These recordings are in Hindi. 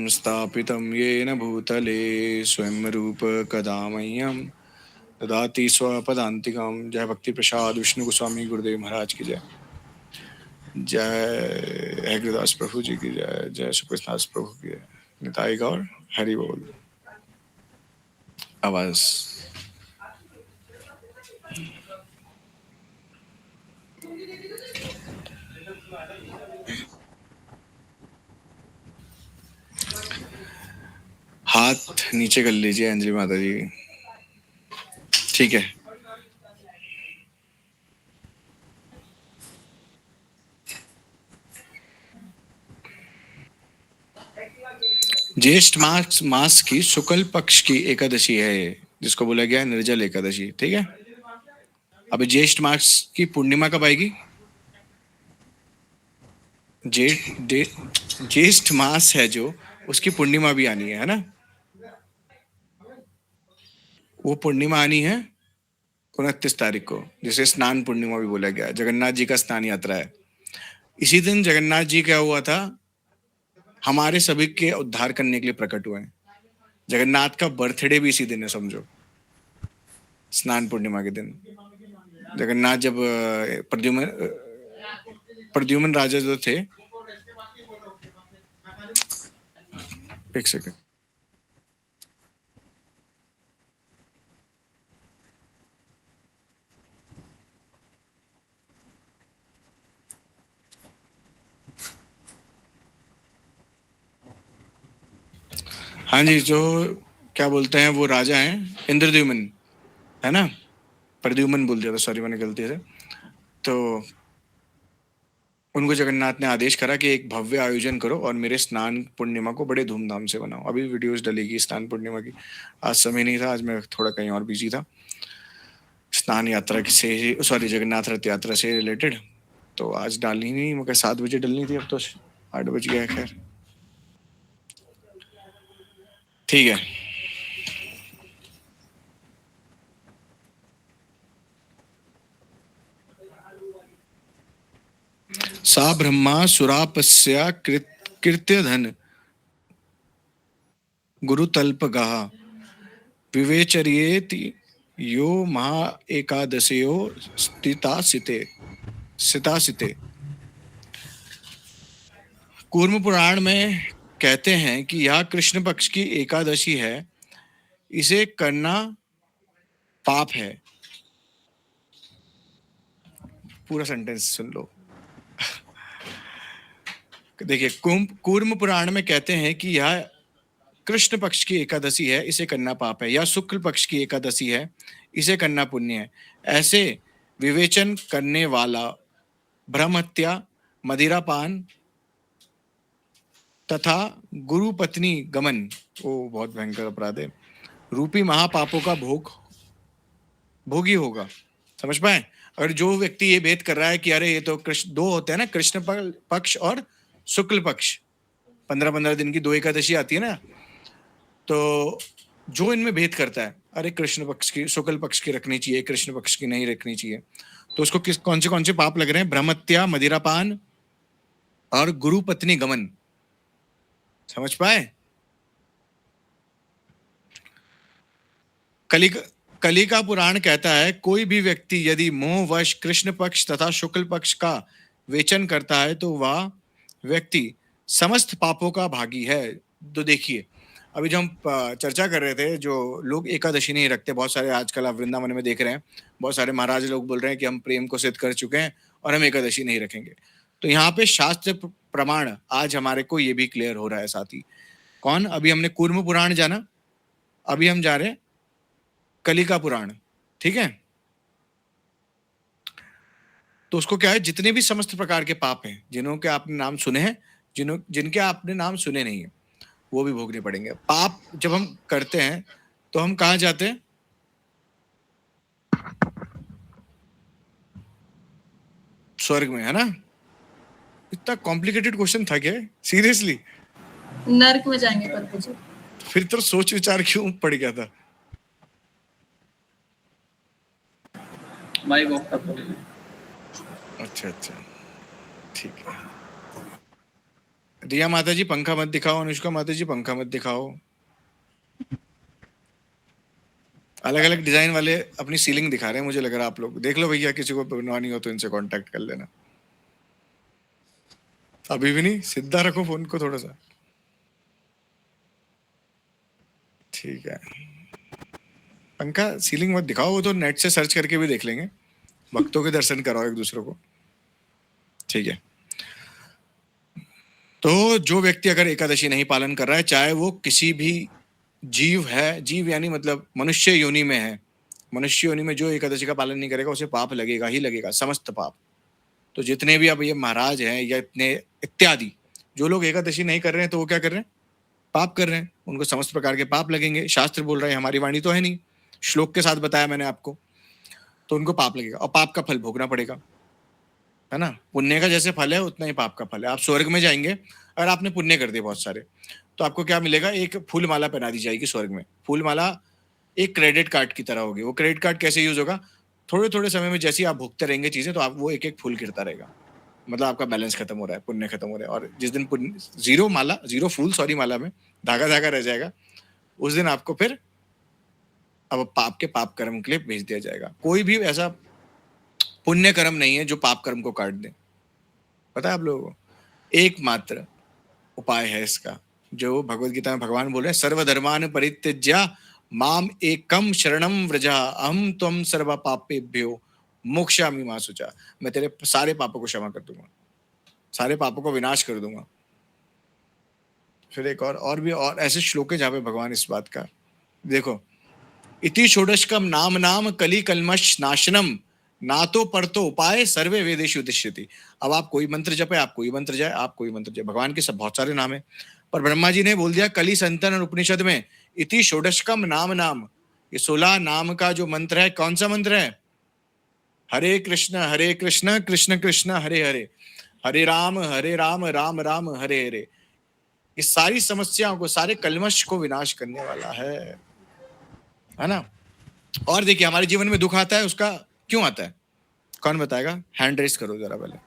स्थापितं येन भूतले स्वयं रूप कदा मह्यं ददाति स्वपदान्तिकं। जय भक्ति प्रसाद विष्णु गोस्वामी गुरुदेव महाराज की जय। जय हरिदास प्रभु जी की जय। जय सुकृष्णदास प्रभु की जय। निताई गौर हरि बोल। आवाज हाथ नीचे कर लीजिए अंजलि माता जी। ठीक है। ज्येष्ठ मास की शुक्ल पक्ष की एकादशी है ये, जिसको बोला गया निर्जल एकादशी। ठीक है। अभी ज्येष्ठ मास की पूर्णिमा कब आएगी? ज्येष्ठ मास है जो, उसकी पूर्णिमा भी आनी है ना? वो पूर्णिमा आनी है 29 तारीख को, जिसे स्नान पूर्णिमा भी बोला गया। जगन्नाथ जी का स्नान यात्रा है। इसी दिन जगन्नाथ जी क्या हुआ था, हमारे सभी के उद्धार करने के लिए प्रकट हुए हैं। जगन्नाथ का बर्थडे भी इसी दिन है, समझो, स्नान पूर्णिमा के दिन। जगन्नाथ जब प्रद्युम्न राजा जो थे, एक सेकंड, हाँ जी, जो क्या बोलते हैं वो राजा हैं इंद्रद्युम्न, है ना? प्रद्युम्न बोल दिया था, सॉरी मैंने गलती से। तो उनको जगन्नाथ ने आदेश करा कि एक भव्य आयोजन करो और मेरे स्नान पूर्णिमा को बड़े धूमधाम से बनाओ। अभी वीडियोस डलेगी स्नान पूर्णिमा की। आज समय नहीं था, आज मैं थोड़ा कहीं और बिजी था, स्नान यात्रा से, सॉरी जगन्नाथ रथ यात्रा से रिलेटेड। तो आज डालनी नहीं, मगर 7 बजे डलनी थी, अब तो 8 बज गया। खैर ठीक है। सा ब्रह्मा सुरापस्या कृत्यधन गुरुतल्पगाः विवेचर्येति यो महा एकादशयो स्थितासिते। कूर्म पुराण में कहते हैं कि यह कृष्ण पक्ष की एकादशी है, इसे करना पाप है। पूरा सेंटेंस सुन लो। देखिए, कूर्म पुराण में कहते हैं कि यह कृष्ण पक्ष की एकादशी है, इसे करना पाप है, या शुक्ल पक्ष की एकादशी है, इसे करना पुण्य है। ऐसे विवेचन करने वाला ब्रह्म हत्या, मदिरापान तथा गुरु पत्नी गमन, वो बहुत भयंकर अपराध है, रूपी महापापों का भोगी होगा। समझ पाए? अगर जो व्यक्ति ये भेद कर रहा है कि अरे ये तो कृष्ण, दो होते हैं ना, कृष्ण पक्ष और शुक्ल पक्ष, 15-15 दिन की 2 एकादशी आती है ना, तो जो इनमें भेद करता है, अरे कृष्ण पक्ष की, शुक्ल पक्ष की रखनी चाहिए, कृष्ण पक्ष की नहीं रखनी चाहिए, तो उसको कौन से पाप लग रहे हैं? ब्रह्मत्या, मदिरापान और गुरु पत्नी गमन। समझ पाए? कली का पुराण कहता है, कोई भी व्यक्ति यदि मोहवश कृष्ण पक्ष तथा शुक्ल पक्ष का वेचन करता है तो वह व्यक्ति समस्त पापों का भागी है। तो देखिए, अभी जो हम चर्चा कर रहे थे, जो लोग एकादशी नहीं रखते, बहुत सारे आजकल आप वृंदावन में देख रहे हैं, बहुत सारे महाराज लोग बोल रहे हैं कि हम प्रेम को सिद्ध कर चुके हैं और हम एकादशी नहीं रखेंगे। तो यहाँ पे शास्त्र प्रमाण आज हमारे को ये भी क्लियर हो रहा है साथी। कौन? अभी हमने कूर्म पुराण जाना, अभी हम जा रहे हैं कली का पुराण। ठीक है? तो उसको क्या है, जितने भी समस्त प्रकार के पाप हैं, जिन्हों के आपने नाम सुने हैं, जिनके आपने नाम सुने नहीं है, वो भी भोगने पड़ेंगे। पाप जब हम करते हैं तो हम कहाँ जाते हैं? स्वर्ग में, है ना? इतना कॉम्प्लिकेटेड क्वेश्चन था क्या सीरियसली? नर्क में जाएंगे प्रभु जी। फिर तो सोच विचार क्यों पड़ गया था? माई गॉड। अच्छा, ठीक है। रिया माता जी पंखा मत दिखाओ, अनुष्का माता जी पंखा मत दिखाओ। अलग अलग डिजाइन वाले अपनी सीलिंग दिखा रहे हैं, मुझे लग रहा है आप लोग देख लो भैया, किसी को बनवानी हो तो इनसे कांटेक्ट कर लेना। अभी भी नहीं, सीधा रखो फोन को थोड़ा सा। ठीक है, पंखा सीलिंग मत दिखाओ, वो तो नेट से सर्च करके भी देख लेंगे। भक्तों के दर्शन कराओ एक दूसरे को, ठीक है। तो जो व्यक्ति अगर एकादशी नहीं पालन कर रहा है, चाहे वो किसी भी जीव है, जीव यानी मतलब मनुष्य योनि में है, मनुष्य योनि में जो एकादशी का पालन नहीं करेगा उसे पाप लगेगा ही लगेगा, समस्त पाप। तो जितने भी अब ये महाराज हैं या इतने इत्यादि जो लोग एकादशी नहीं कर रहे हैं, तो वो क्या कर रहे हैं? पाप कर रहे हैं, उनको समस्त प्रकार के पाप लगेंगे। शास्त्र बोल रहे हैं, हमारी वाणी तो है नहीं, श्लोक के साथ बताया मैंने आपको। तो उनको पाप लगेगा और पाप का फल भोगना पड़ेगा, है ना। पुण्य का जैसे फल है उतना ही पाप का फल है। आप स्वर्ग में जाएंगे, अगर आपने पुण्य कर दिए बहुत सारे, तो आपको क्या मिलेगा? एक फूल माला पहना दी जाएगी स्वर्ग में। फूल माला एक क्रेडिट कार्ड की तरह होगी। वो क्रेडिट कार्ड कैसे यूज होगा? थोड़े थोड़े समय में जैसे ही आप भुगते रहेंगे चीजें, तो आप वो एक एक फूल गिरता रहेगा, मतलब आपका बैलेंस खत्म हो रहा है, पुण्य खत्म हो रहा है। और जिस दिन पुण्य जीरो माला, जीरो फूल सॉरी माला में धागा धागा रह जाएगा, उस दिन आपको फिर अब पाप के पाप कर्म के लिए भेज दिया जाएगा। कोई भी ऐसा पुण्य कर्म नहीं है जो पाप कर्म को काट दे, पता है आप लोगों को। एकमात्र उपाय है इसका, जो भगवत गीता में भगवान बोल रहे हैं, सर्वधर्मान परित्यज्य माम एकम शरणम व्रजा अहम त्वम सर्व पापेभ्यो मोक्षामि मा शुचा। मैं तेरे सारे पापों को क्षमा कर दूंगा, सारे पापों को विनाश कर दूंगा। फिर एक और भी और ऐसे श्लोक है जहाँ पे भगवान इस बात का देखो, इति षोडशकम नाम नाम कली कलमश नाशनम नातो परतो उपाय सर्वे वेदेषु उदिश्यति। अब आप कोई मंत्र जपे, आप कोई मंत्र जाए, आप कोई मंत्र जाए, भगवान के सब बहुत सारे नाम है, पर ब्रह्मा जी ने बोल दिया कली संतन और उपनिषद में इति षोडशकम नाम नाम, ये 16 नाम का जो मंत्र है, कौन सा मंत्र है? हरे कृष्ण कृष्ण कृष्ण हरे हरे, हरे राम राम राम हरे हरे। ये सारी समस्याओं को, सारे कलमश को विनाश करने वाला है ना। और देखिए, हमारे जीवन में दुख आता है, उसका क्यों आता है? कौन बताएगा? हैंड रेस करो जरा पहले।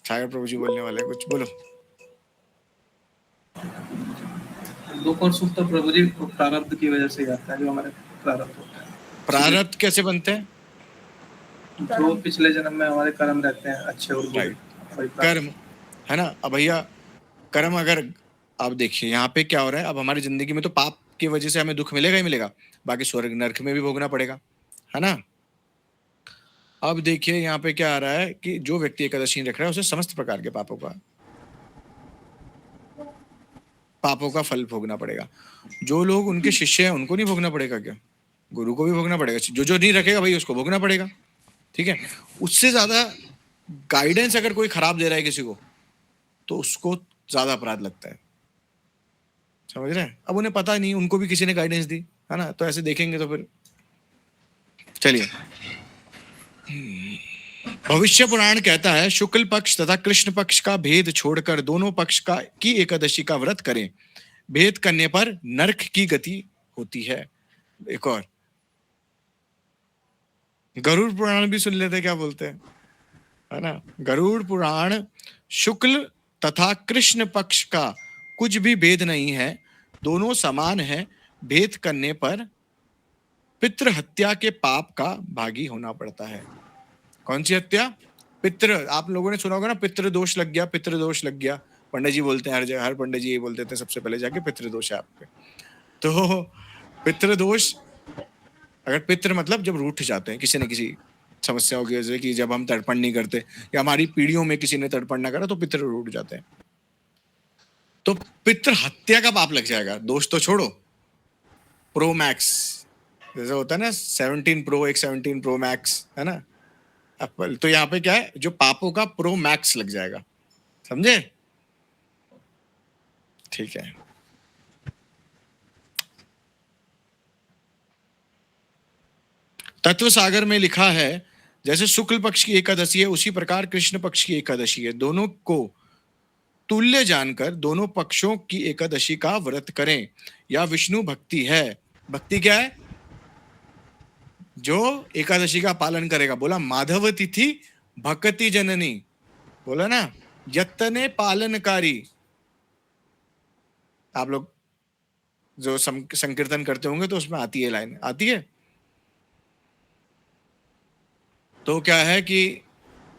सागर प्रभु जी बोलने वाले, कुछ बोलो। दुख और सुख तो प्रभु जी प्रारब्ध की वजह से आता है, जो हमारे प्रारब्ध होता है। प्रारब्ध कैसे बनते हैं? जो पिछले जन्म में हमारे कर्म रहते हैं अच्छे और बुरे, कर्म, है ना। अब भैया कर्म, अगर आप देखिए यहाँ पे क्या हो रहा है, अब हमारी जिंदगी में तो पाप की वजह से हमें दुख मिलेगा ही मिलेगा, बाकी स्वर्ग नरक में भी भोगना पड़ेगा, है ना। अब देखिए यहाँ पे क्या आ रहा है कि जो व्यक्ति एकादशी रख रहा है उसे समस्त प्रकार के पापों का फल भोगना पड़ेगा। जो लोग उनके शिष्य हैं उनको नहीं भोगना पड़ेगा क्या? गुरु को भी भोगना पड़ेगा। जो नहीं रखेगा भाई उसको भोगना पड़ेगा, ठीक है। उससे ज्यादा गाइडेंस अगर कोई खराब दे रहा है किसी को, तो उसको ज्यादा अपराध लगता है, समझ रहे हैं। अब उन्हें पता नहीं, उनको भी किसी ने गाइडेंस दी, है ना, तो ऐसे देखेंगे तो फिर। चलिए, भविष्य पुराण कहता है, शुक्ल पक्ष तथा कृष्ण पक्ष का भेद छोड़कर दोनों पक्ष का की एकादशी का व्रत करें, भेद करने पर नरक की गति होती है। एक और गरुड़ पुराण भी सुन लेते, क्या बोलते हैं, है ना। गरुड़ पुराण, शुक्ल तथा कृष्ण पक्ष का कुछ भी भेद नहीं है, दोनों समान है, भेद करने पर पितृ हत्या के पाप का भागी होना पड़ता है। कौन सी हत्या? पितृ। आप लोगों ने सुना होगा ना, पितृ दोष लग गया, पितृ दोष लग गया। पंडित जी बोलते हैं हर जगह, हर पंडित जी ये बोलते थे सबसे पहले जाके, पितृ दोष है आप पे। तो पितृ दोष, अगर पितृ मतलब जब रूठ जाते हैं किसी न किसी समस्याओं की वजह से, कि जब हम तर्पण नहीं करते या हमारी पीढ़ियों में किसी ने तर्पण ना करा, तो पितृ रूठ जाते हैं। तो पितृ हत्या का पाप लग जाएगा। दोष तो छोड़ो, प्रो मैक्स जैसे होता है ना, 17 प्रो, एक 17 प्रो मैक्स, है ना एप्पल, तो यहाँ पे क्या है, जो पापों का प्रो मैक्स लग जाएगा, समझे? ठीक है। तत्व सागर में लिखा है, जैसे शुक्ल पक्ष की एकादशी है उसी प्रकार कृष्ण पक्ष की एकादशी है। दोनों को तुल्य जानकर दोनों पक्षों की एकादशी का व्रत करें, या विष्णु भक्ति है। भक्ति क्या है? जो एकादशी का पालन करेगा। बोला माधव तिथि भक्ति जननी, बोला ना, यत्ने पालनकारी। आप लोग जो संकीर्तन करते होंगे तो उसमें आती है लाइन, आती है। तो क्या है कि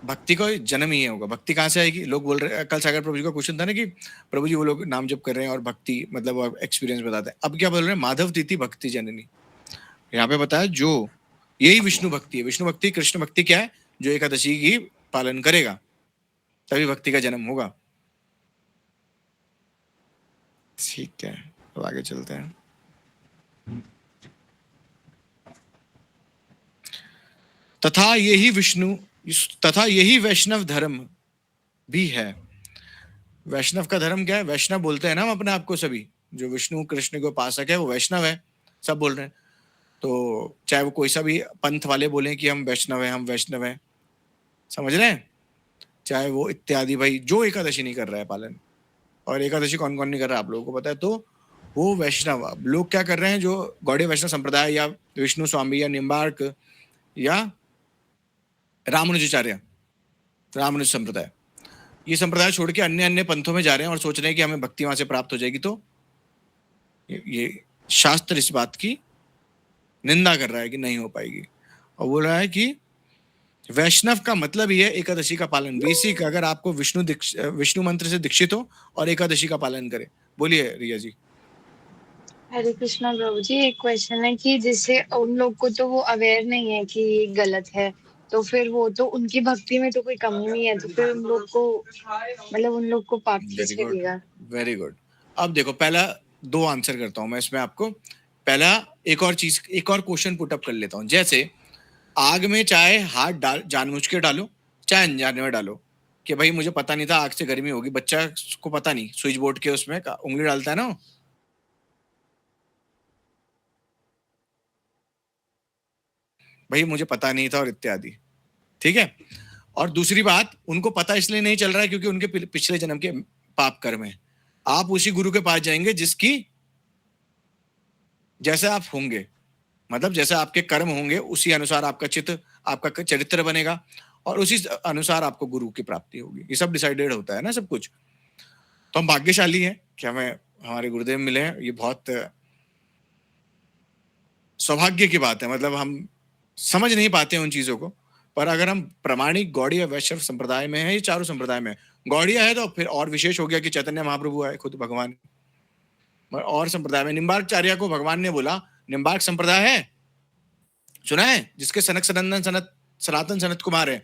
भक्ति का जन्म ही होगा। भक्ति कहाँ से आएगी? लोग बोल रहे, कल सागर प्रभु जी का क्वेश्चन था ना कि प्रभु जी वो लोग नाम जप कर रहे हैं और भक्ति मतलब एक्सपीरियंस बताते हैं। अब क्या बोल रहे हैं? माधव तीति भक्ति जननी। यहाँ पे बताया जो यही विष्णु भक्ति है। विष्णु भक्ति, कृष्ण भक्ति क्या है? जो एकादशी की पालन करेगा तभी भक्ति का जन्म होगा। ठीक है, अब आगे चलते हैं। तथा यही वैष्णव धर्म भी है। वैष्णव का धर्म क्या है? वैष्णव बोलते हैं ना हम अपने आप को, सभी जो विष्णु कृष्ण के उपासक है वो वैष्णव है, सब बोल रहे हैं। तो चाहे वो कोई सा भी पंथ वाले बोले कि हम वैष्णव हैं, हम वैष्णव हैं, समझ रहे हैं? चाहे वो इत्यादि भाई जो एकादशी नहीं कर रहा है पालन, और एकादशी कौन कौन नहीं कर रहा है आप लोगों को पता है, तो वो वैष्णव। अब लोग क्या कर रहे हैं, जो गौड़ीय वैष्णव संप्रदाय या विष्णु स्वामी या निम्बार्क या रामानुजाचार्य, रामानुज संप्रदाय, ये संप्रदाय छोड़ के अन्य अन्य पंथों में जा रहे हैं और सोच रहे हैं कि हमें भक्ति वहां से प्राप्त हो जाएगी। तो ये शास्त्र इस बात की निंदा कर रहा है कि नहीं हो पाएगी, और बोल रहा है कि वैष्णव का मतलब ही है एकादशी का पालन। बेसिक, अगर आपको विष्णु मंत्र से दीक्षित हो और एकादशी का पालन करे। बोलिए रिया जी। हरे कृष्णा प्रभु जी, एक क्वेश्चन है कि जैसे उन लोग को तो वो अवेयर नहीं है कि ये गलत है, तो फिर वो तो उनकी भक्ति में तो कोई कमी नहीं है, तो फिर उन लोग को मतलब उन लोग को पाप वेरी किसके गुड, देगा? Very good. अब देखो, पहला दो आंसर करता हूं मैं इसमें आपको। पहला, एक और क्वेश्चन पुट अप कर लेता हूं। जैसे आग में चाहे हाथ डाल जानबूझ के डालो, चाहे अनजाने में डालो, कि भाई मुझे पता नहीं था आग से गर्मी होगी, बच्चा को पता नहीं, स्विच बोर्ड के उसमें उंगली डालता है ना, भाई मुझे पता नहीं था और इत्यादि, ठीक है। और दूसरी बात, उनको पता इसलिए नहीं चल रहा है क्योंकि उनके पिछले जन्म के पाप कर्म है। आप उसी गुरु के पास जाएंगे जिसकी जैसे आप होंगे, मतलब जैसे आपके कर्म होंगे उसी अनुसार आपका चित्त, आपका चरित्र बनेगा, और उसी अनुसार आपको गुरु की प्राप्ति होगी। ये सब डिसाइडेड होता है ना, सब कुछ। तो हम भाग्यशाली हैं कि हमें हमारे गुरुदेव मिले हैं। ये बहुत सौभाग्य की बात है। मतलब हम समझ नहीं पाते उन चीजों को, पर अगर हम प्रामाणिक गौड़ीय वैष्णव संप्रदाय में है, ये चारों संप्रदाय में गौड़ीय है, तो फिर और विशेष हो गया कि चैतन्य महाप्रभु आए, खुद भगवान। और संप्रदाय में निम्बार्कचार्य को भगवान ने बोला, निम्बार्क संप्रदाय है, सुना है, जिसके सनातन सनत कुमार है।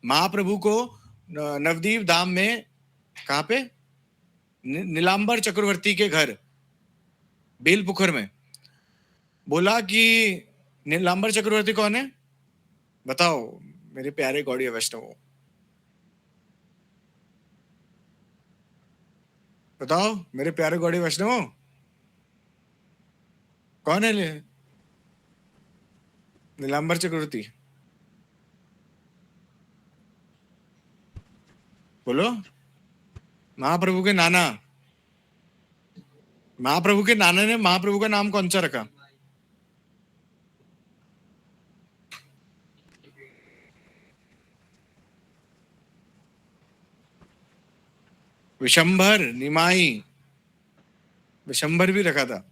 महाप्रभु को नवदीप धाम में, कहां पे, नीलांबर चक्रवर्ती के घर बेलपुखर में, बोला कि नीलांबर चक्रवर्ती कौन है बताओ मेरे प्यारे गौड़ीय वैष्णव, बताओ मेरे प्यारे गौड़ीय वैष्णव, कौन है नीलांबर चक्रवर्ती? बोलो। महाप्रभु के नाना, महाप्रभु के नाना ने महाप्रभु का नाम कौन सा रखा? विशंभर, निमाई, विशंभर भी रखा था।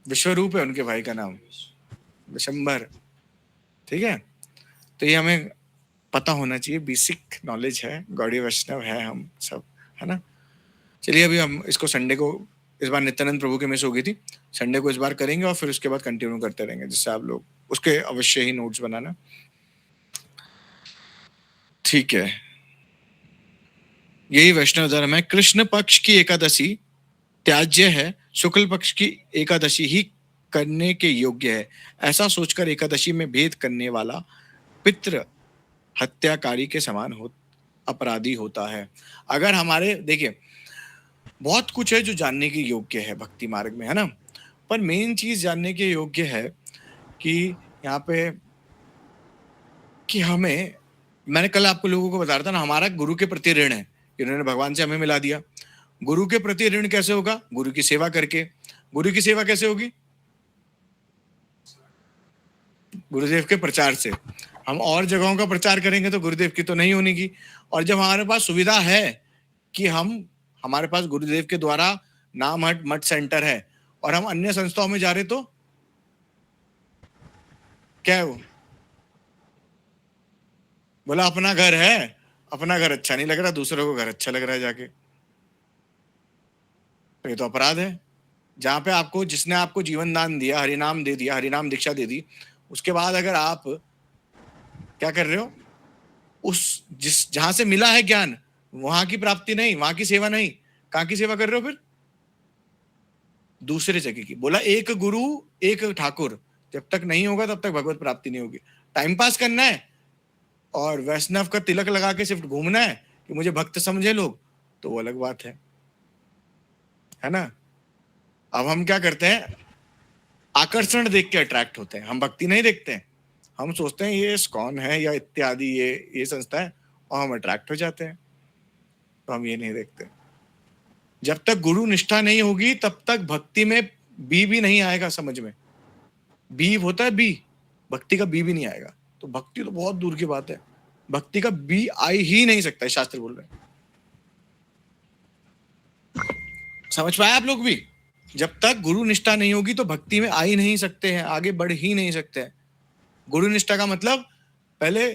विश्वरूप है उनके भाई का नाम, विशंभर, ठीक है। तो ये हमें पता होना चाहिए, बेसिक नॉलेज है, गौड़ीय वैष्णव है हम सब, है ना। चलिए अभी हम इसको संडे को, इस बार नित्यानंद प्रभु की मिस हो गई थी, संडे को इस बार करेंगे और फिर उसके बाद कंटिन्यू करते रहेंगे, जिससे आप लोग उसके अवश्य ही नोट्स बनाना, ठीक है। यही वैष्णव धर्म है। कृष्ण पक्ष की एकादशी त्याज्य है, शुक्ल पक्ष की एकादशी ही करने के योग्य है। ऐसा सोचकर एकादशी में भेद करने वाला पितृ हत्याकारी के समान अपराधी होता है। अगर हमारे, देखिए बहुत कुछ है जो जानने की योग्य है भक्ति मार्ग में, है ना, पर मेन चीज जानने के योग्य है कि यहाँ पे कि हमें, मैंने कल आपको लोगों को बता रहा था ना, हमारा गुरु के प्रति ऋण है, इन्होंने भगवान से हमें मिला दिया। गुरु के प्रति ऋण कैसे होगा? गुरु की सेवा करके। गुरु की सेवा कैसे होगी? गुरुदेव के प्रचार से। हम और जगहों का प्रचार करेंगे तो गुरुदेव की तो नहीं होने की। और जब हमारे पास सुविधा है कि हमारे पास गुरुदेव के द्वारा नाम हट मठ सेंटर है और हम अन्य संस्थाओं में जा रहे तो क्या है वो? बोला अपना घर है, अपना घर अच्छा नहीं लग रहा, दूसरों को घर अच्छा लग रहा है जाके, तो ये तो अपराध है। जहां पे आपको, जिसने आपको जीवन दान दिया, हरिनाम दे दिया, हरिनाम दीक्षा दे दी, उसके बाद अगर आप क्या कर रहे हो, उस जहां से मिला है ज्ञान, वहां की प्राप्ति नहीं, वहां की सेवा नहीं, कहां की सेवा कर रहे हो फिर? दूसरे जगह की। बोला एक गुरु एक ठाकुर, जब तक नहीं होगा तब तक भगवत प्राप्ति नहीं होगी। टाइम पास करना है और वैष्णव का तिलक लगा के सिर्फ घूमना है कि मुझे भक्त समझे लोग, तो वो अलग बात है ना। अब हम क्या करते हैं, आकर्षण देख के अट्रैक्ट होते हैं, हम भक्ति नहीं देखते हैं। हम सोचते हैं ये इस्कॉन है या इत्यादि ये संस्था है, और हम अट्रैक्ट हो जाते हैं, तो हम ये नहीं देखते। जब तक गुरु निष्ठा नहीं होगी तब तक भक्ति में बी भी नहीं आएगा समझ में। बी होता है बी, भक्ति का बी भी नहीं आएगा, तो भक्ति तो बहुत दूर की बात है, भक्ति का बी आ ही नहीं सकता है, शास्त्र बोल रहे हैं। समझ पाए आप लोग भी? जब तक गुरु निष्ठा नहीं होगी तो भक्ति में आ ही नहीं सकते हैं, आगे बढ़ ही नहीं सकते हैं। गुरु निष्ठा का मतलब, पहले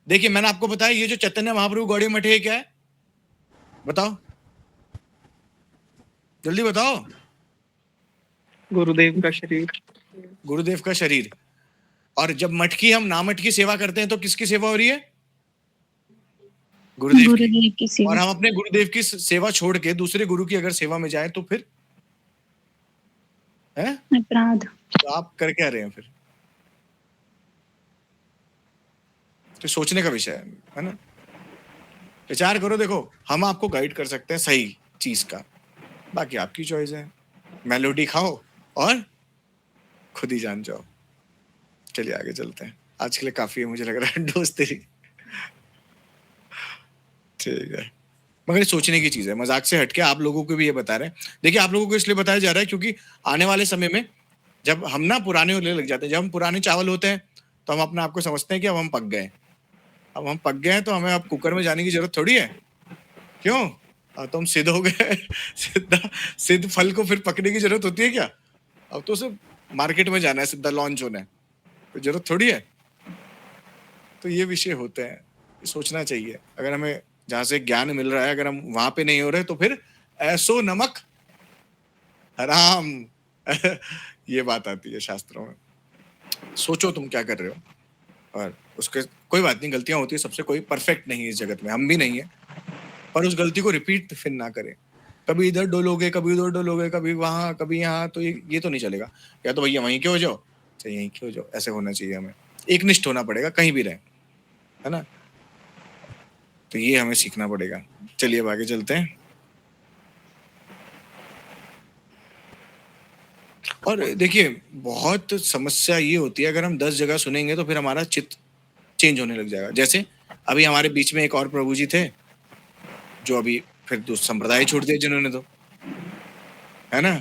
देखिए मैंने आपको बताया ये जो चैतन्य महाप्रभु गौड़ीय मठ है क्या है, बताओ जल्दी बताओ। गुरुदेव का शरीर। गुरुदेव का शरीर। और जब मठ की, हम नामठ की सेवा करते हैं तो किसकी सेवा हो रही है? गुरुदेव की सेवा। और हम अपने गुरुदेव की सेवा छोड़ के दूसरे गुरु की अगर सेवा में जाए तो फिर है अपराध। तो आप कर क्या रहे हैं फिर? तो सोचने का विषय है ना, विचार करो। देखो हम आपको गाइड कर सकते हैं सही चीज का, बाकी आपकी चॉइस है। मेलोडी खाओ और खुद ही जान जाओ। चलिए आगे चलते हैं, आज के लिए काफी है मुझे लग रहा है दोस्त तेरी। ठीक है, मगर ये सोचने की चीज है, मजाक से हटके आप लोगों को भी ये बता रहे हैं। देखिए आप लोगों को इसलिए बताया जा रहा है क्योंकि आने वाले समय में जब हम ना पुराने होने लग जाते हैं, जब हम पुराने चावल होते हैं तो हम अपने आप को समझते हैं कि अब हम पक गए। अब हम पक गए हैं तो हमें अब कुकर में जाने की जरूरत थोड़ी है। क्यों? तो हम सिद्ध हो गए। सिद्ध फल को फिर पकने की जरूरत होती है क्या? अब तो सिर्फ मार्केट में जाना है, सीधा लॉन्च होना है, तो जरूरत थोड़ी है। तो ये विषय होते हैं, सोचना चाहिए। अगर हमें जहां से ज्ञान मिल रहा है अगर हम वहां पे नहीं हो रहे तो फिर ऐसो नमक हराम। ये बात आती है शास्त्रों में। सोचो तुम क्या कर रहे हो, और उसके कोई बात नहीं, गलतियां होती है सबसे, कोई परफेक्ट नहीं है इस जगत में, हम भी नहीं है, पर उस गलती को रिपीट फिर ना करें। कभी इधर डोलोगे, कभी उधर डोलोगे, कभी वहां कभी यहाँ, तो ये तो नहीं चलेगा। या तो भैया वहीं के हो जाओ, चाहे यहीं के हो जाओ, ऐसे होना चाहिए। हमें एक निष्ठ होना पड़ेगा कहीं भी रहे, है ना। तो ये हमें सीखना पड़ेगा। चलिए अब आगे चलते हैं। और देखिए बहुत समस्या ये होती है, अगर हम 10 जगह सुनेंगे तो फिर हमारा चित्त चेंज होने लग जाएगा। जैसे अभी हमारे बीच में एक और प्रभु जी थे जो अभी फिर संप्रदाय छोड़ दिया जिन्होंने, तो है ना।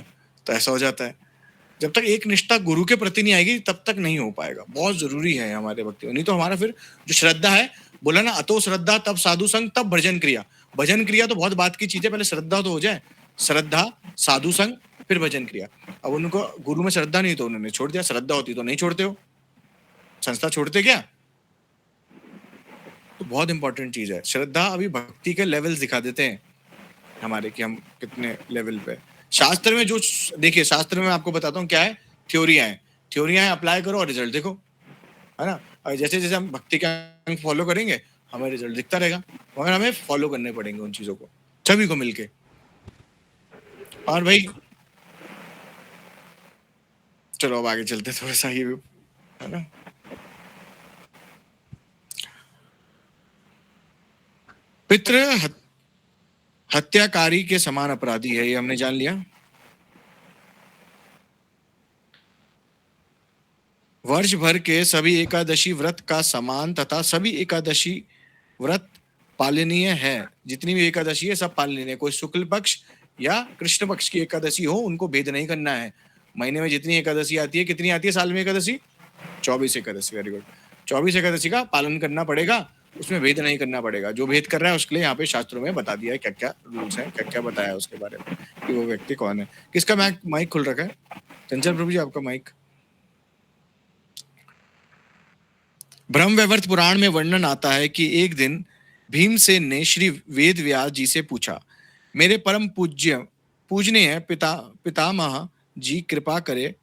तो ऐसा हो जाता है, जब तक एक निष्ठा गुरु के प्रति नहीं आएगी तब तक नहीं हो पाएगा। बहुत जरूरी है हमारे भक्ति, नहीं तो हमारा फिर जो श्रद्धा है, बोला ना अतो श्रद्धा तब साधु संग तब भजन क्रिया। भजन क्रिया तो बहुत बात की चीज है, पहले श्रद्धा तो हो जाए। श्रद्धा, साधु संग, फिर भजन क्रिया। अब उनको गुरु में श्रद्धा नहीं तो उन्होंने छोड़ दिया, श्रद्धा होती तो नहीं छोड़ते हो, संस्था छोड़ते क्या? तो बहुत इंपॉर्टेंट चीज है श्रद्धा। अभी भक्ति के लेवल्स दिखा देते हैं हमारे कि हम कितने लेवल पे। शास्त्र में जो, देखिए शास्त्र में आपको बताता हूँ क्या है, थ्योरियां अप्लाई करो और रिजल्ट देखो, है ना। और जैसे जैसे हम भक्ति का फॉलो करेंगे हमें रिजल्ट दिखता रहेगा, मगर हमें फॉलो करने पड़ेंगे उन चीजों को, सभी को मिलके। और भाई चलो अब आगे चलते, थोड़ा सा ये है ना। पितृ हत्याकारी के समान अपराधी है, ये हमने जान लिया। वर्ष भर के सभी एकादशी व्रत का समान तथा सभी एकादशी व्रत पालनीय है। जितनी भी एकादशी है सब पालनीय है। कोई शुक्ल पक्ष या कृष्ण पक्ष की एकादशी हो, उनको भेद नहीं करना है। महीने में जितनी एकादशी आती है, कितनी आती है साल में एकादशी? 24 एकादशी। Very good. 24 एकादशी का पालन करना पड़ेगा, उसमें भेद नहीं करना पड़ेगा। जो भेद कर रहा है उसके लिए यहाँ पे शास्त्रों में बता दिया है क्या क्या रूल्स हैं, क्या क्या बताया है उसके बारे में कि वो व्यक्ति कौन है। किसका माइक खुल रखा है? चंचल प्रभु जी आपका माइक। ब्रह्मवैवर्त पुराण में वर्णन आता है कि एक दिन भीमसेन ने श्री वेद व्यास जी से पूछा, मेरे परम पूजनीय पितामह जी कृपा करे,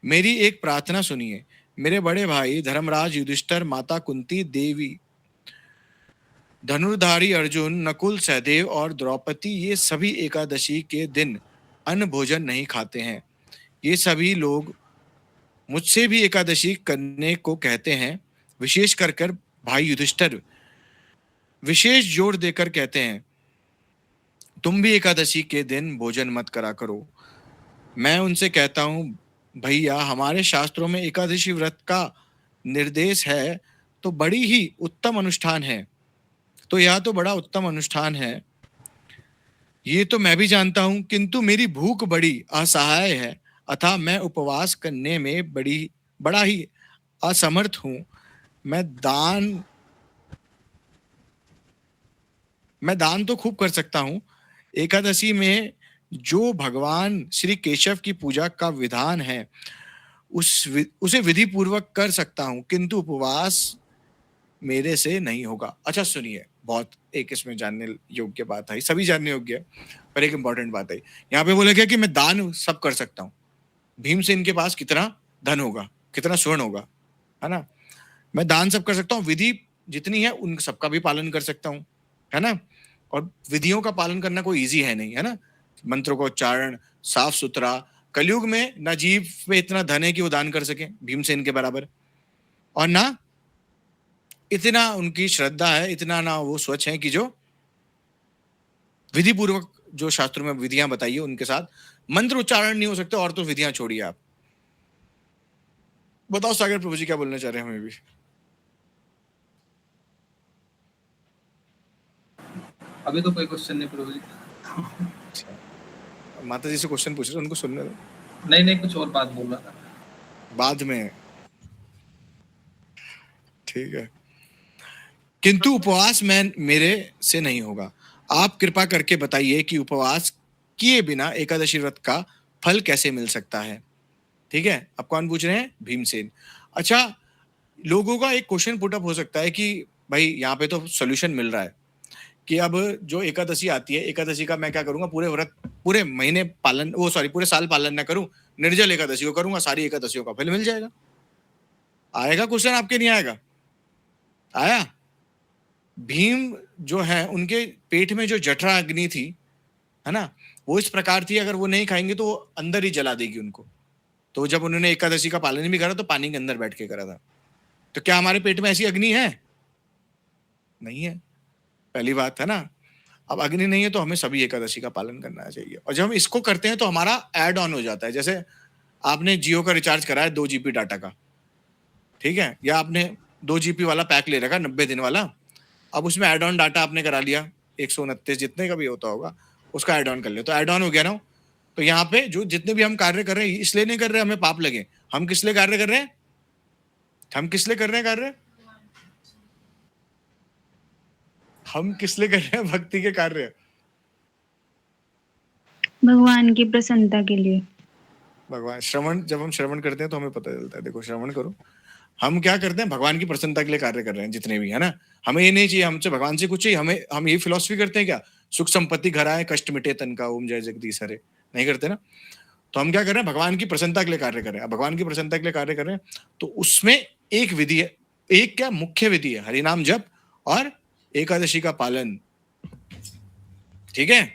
मेरी एक प्रार्थना सुनिए। मेरे बड़े भाई धर्मराज युधिष्ठिर, माता कुंती देवी, धनुर्धारी अर्जुन, नकुल, सहदेव और द्रौपदी ये सभी एकादशी के दिन अन्न भोजन नहीं खाते हैं। ये सभी लोग मुझसे भी एकादशी करने को कहते हैं। विशेष कर भाई युधिष्ठिर विशेष जोर देकर कहते हैं, तुम भी एकादशी के दिन भोजन मत करा करो। मैं उनसे कहता हूँ, भैया हमारे शास्त्रों में एकादशी व्रत का निर्देश है तो बड़ी ही उत्तम अनुष्ठान है, तो यह तो बड़ा उत्तम अनुष्ठान है, ये तो मैं भी जानता हूँ, किंतु मेरी भूख बड़ी असहाय है, अतः मैं उपवास करने में बड़ा ही असमर्थ हूँ। मैं दान तो खूब कर सकता हूँ। एकादशी में जो भगवान श्री केशव की पूजा का विधान है उसे विधि पूर्वक कर सकता हूँ, किंतु उपवास मेरे से नहीं होगा। अच्छा सुनिए, बहुत एक इसमें जानने योग्य बात है, सभी जानने योग्य है, पर एक इंपॉर्टेंट बात है। यहाँ पे बोला गया कि मैं दान सब कर सकता हूँ। भीमसेन के पास कितना धन होगा, कितना स्वर्ण होगा, है ना? मैं दान सब कर सकता हूँ, विधि जितनी है उन सबका भी पालन कर सकता हूँ, है ना? और विधियों का पालन करना कोई इजी है नहीं, है ना? मंत्रों का उच्चारण साफ सुथरा, कलयुग में ना जीव पे इतना धन है कि वो दान कर सके भीमसेन के बराबर, और ना इतना उनकी श्रद्धा है, इतना ना वो स्वच्छ है कि जो विधि पूर्वक जो शास्त्रों में विधियां बताइए उनके साथ मंत्र उच्चारण नहीं हो सकते, और तो विधियां छोड़िए आप। बताओ सागर प्रभु जी क्या बोलना चाह रहे हैं हमें भी? अभी तो कोई क्वेश्चन नहीं प्रभु जी। माता जी से क्वेश्चन पूछ रहे, उनको सुनने दो। नहीं कुछ और बात बोल रहा था बाद में, ठीक है। किंतु उपवास मेरे से नहीं होगा। आप कृपा करके बताइए कि उपवास किए बिना एकादशी व्रत का फल कैसे मिल सकता है? ठीक है, अब कौन पूछ रहे हैं? भीमसेन। अच्छा, लोगों का एक क्वेश्चन पुटअप हो सकता है कि भाई यहाँ पे तो सोल्यूशन मिल रहा है कि अब जो एकादशी आती है, एकादशी का मैं क्या करूंगा, पूरे महीने पालन, पूरे साल पालन ना करूं, निर्जल एकादशी को करूंगा, सारी एकादशियों का फल मिल जाएगा। आएगा क्वेश्चन आपके? नहीं आएगा? आया। भीम जो है उनके पेट में जो जठरा अग्नि थी, है ना, वो इस प्रकार थी, अगर वो नहीं खाएंगे तो अंदर ही जला देगी उनको। तो जब उन्होंने एकादशी का पालन भी करा तो पानी के अंदर बैठ के करा था। तो क्या हमारे पेट में ऐसी अग्नि है? नहीं है, पहली बात, है ना। अब अग्नि नहीं है तो हमें सभी एकादशी का पालन करना चाहिए, और जब हम इसको करते हैं तो हमारा एड ऑन हो जाता है। जैसे आपने जियो का रिचार्ज करा है 2 GB डाटा का, ठीक है, या आपने 2 GB वाला पैक ले रखा 90 दिन वाला, अब उसमें एड ऑन डाटा आपने करा लिया 129 जितने का भी होता होगा, उसका एड ऑन कर ले, तो एड ऑन हो गया ना। तो यहाँ पे जो जितने भी हम कार्य कर रहे हैं इसलिए नहीं कर रहे हमें पाप लगे, हम किस लिए कार्य कर रहे हैं? हम किस लिए कर रहे हैं कार्य? हम किस लिए कर रहे हैं भक्ति के कार्य? भगवान की प्रसन्नता के लिए। भगवान श्रवण, जब हम श्रवण करते हैं तो हमें पता चलता है, देखो श्रवण करो, हम क्या करते हैं? भगवान की प्रसन्नता के लिए कार्य कर रहे हैं जितने भी, है ना। हमें ये नहीं चाहिए हमसे भगवान से कुछ चाहिए, हम ये फिलॉसफी करते हैं क्या, सुख संपत्ति घर आए कष्ट मिटे तन का, ओम जय जगदीश हरे, नहीं करते ना। तो हम क्या कर रहे हैं? भगवान की प्रसन्नता के लिए कार्य कर रहे हैं। अब भगवान की प्रसन्नता के लिए कार्य कर रहे हैं तो उसमें एक विधि है, एक क्या मुख्य विधि है, हरिनाम जप और एकादशी का पालन, ठीक है।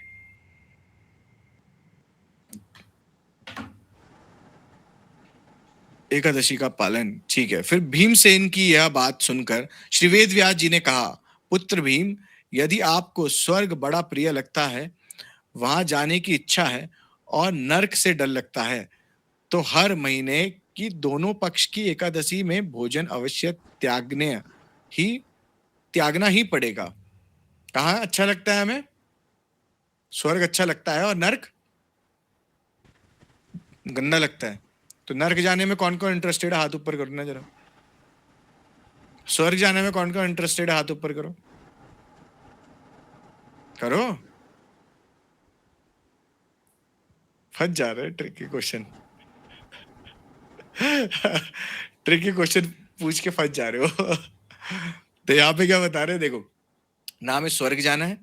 एकादशी का पालन, ठीक है। फिर भीमसेन की यह बात सुनकर श्री वेद व्यास जी ने कहा, पुत्र भीम, यदि आपको स्वर्ग बड़ा प्रिय लगता है, वहां जाने की इच्छा है और नरक से डर लगता है, तो हर महीने की दोनों पक्ष की एकादशी में भोजन अवश्य त्यागना ही पड़ेगा। कहाँ अच्छा लगता है हमें? स्वर्ग अच्छा लगता है और नरक गंदा लगता है। तो नरक जाने में कौन कौन इंटरेस्टेड है? हाथ ऊपर करना जरा। स्वर्ग जाने में कौन कौन इंटरेस्टेड है? हाथ ऊपर करो, करो। फंस जा रहे, ट्रिकी क्वेश्चन। ट्रिकी क्वेश्चन पूछ के फंस जा रहे हो। तो यहाँ पे क्या बता रहे हैं, देखो, ना हमें स्वर्ग जाना है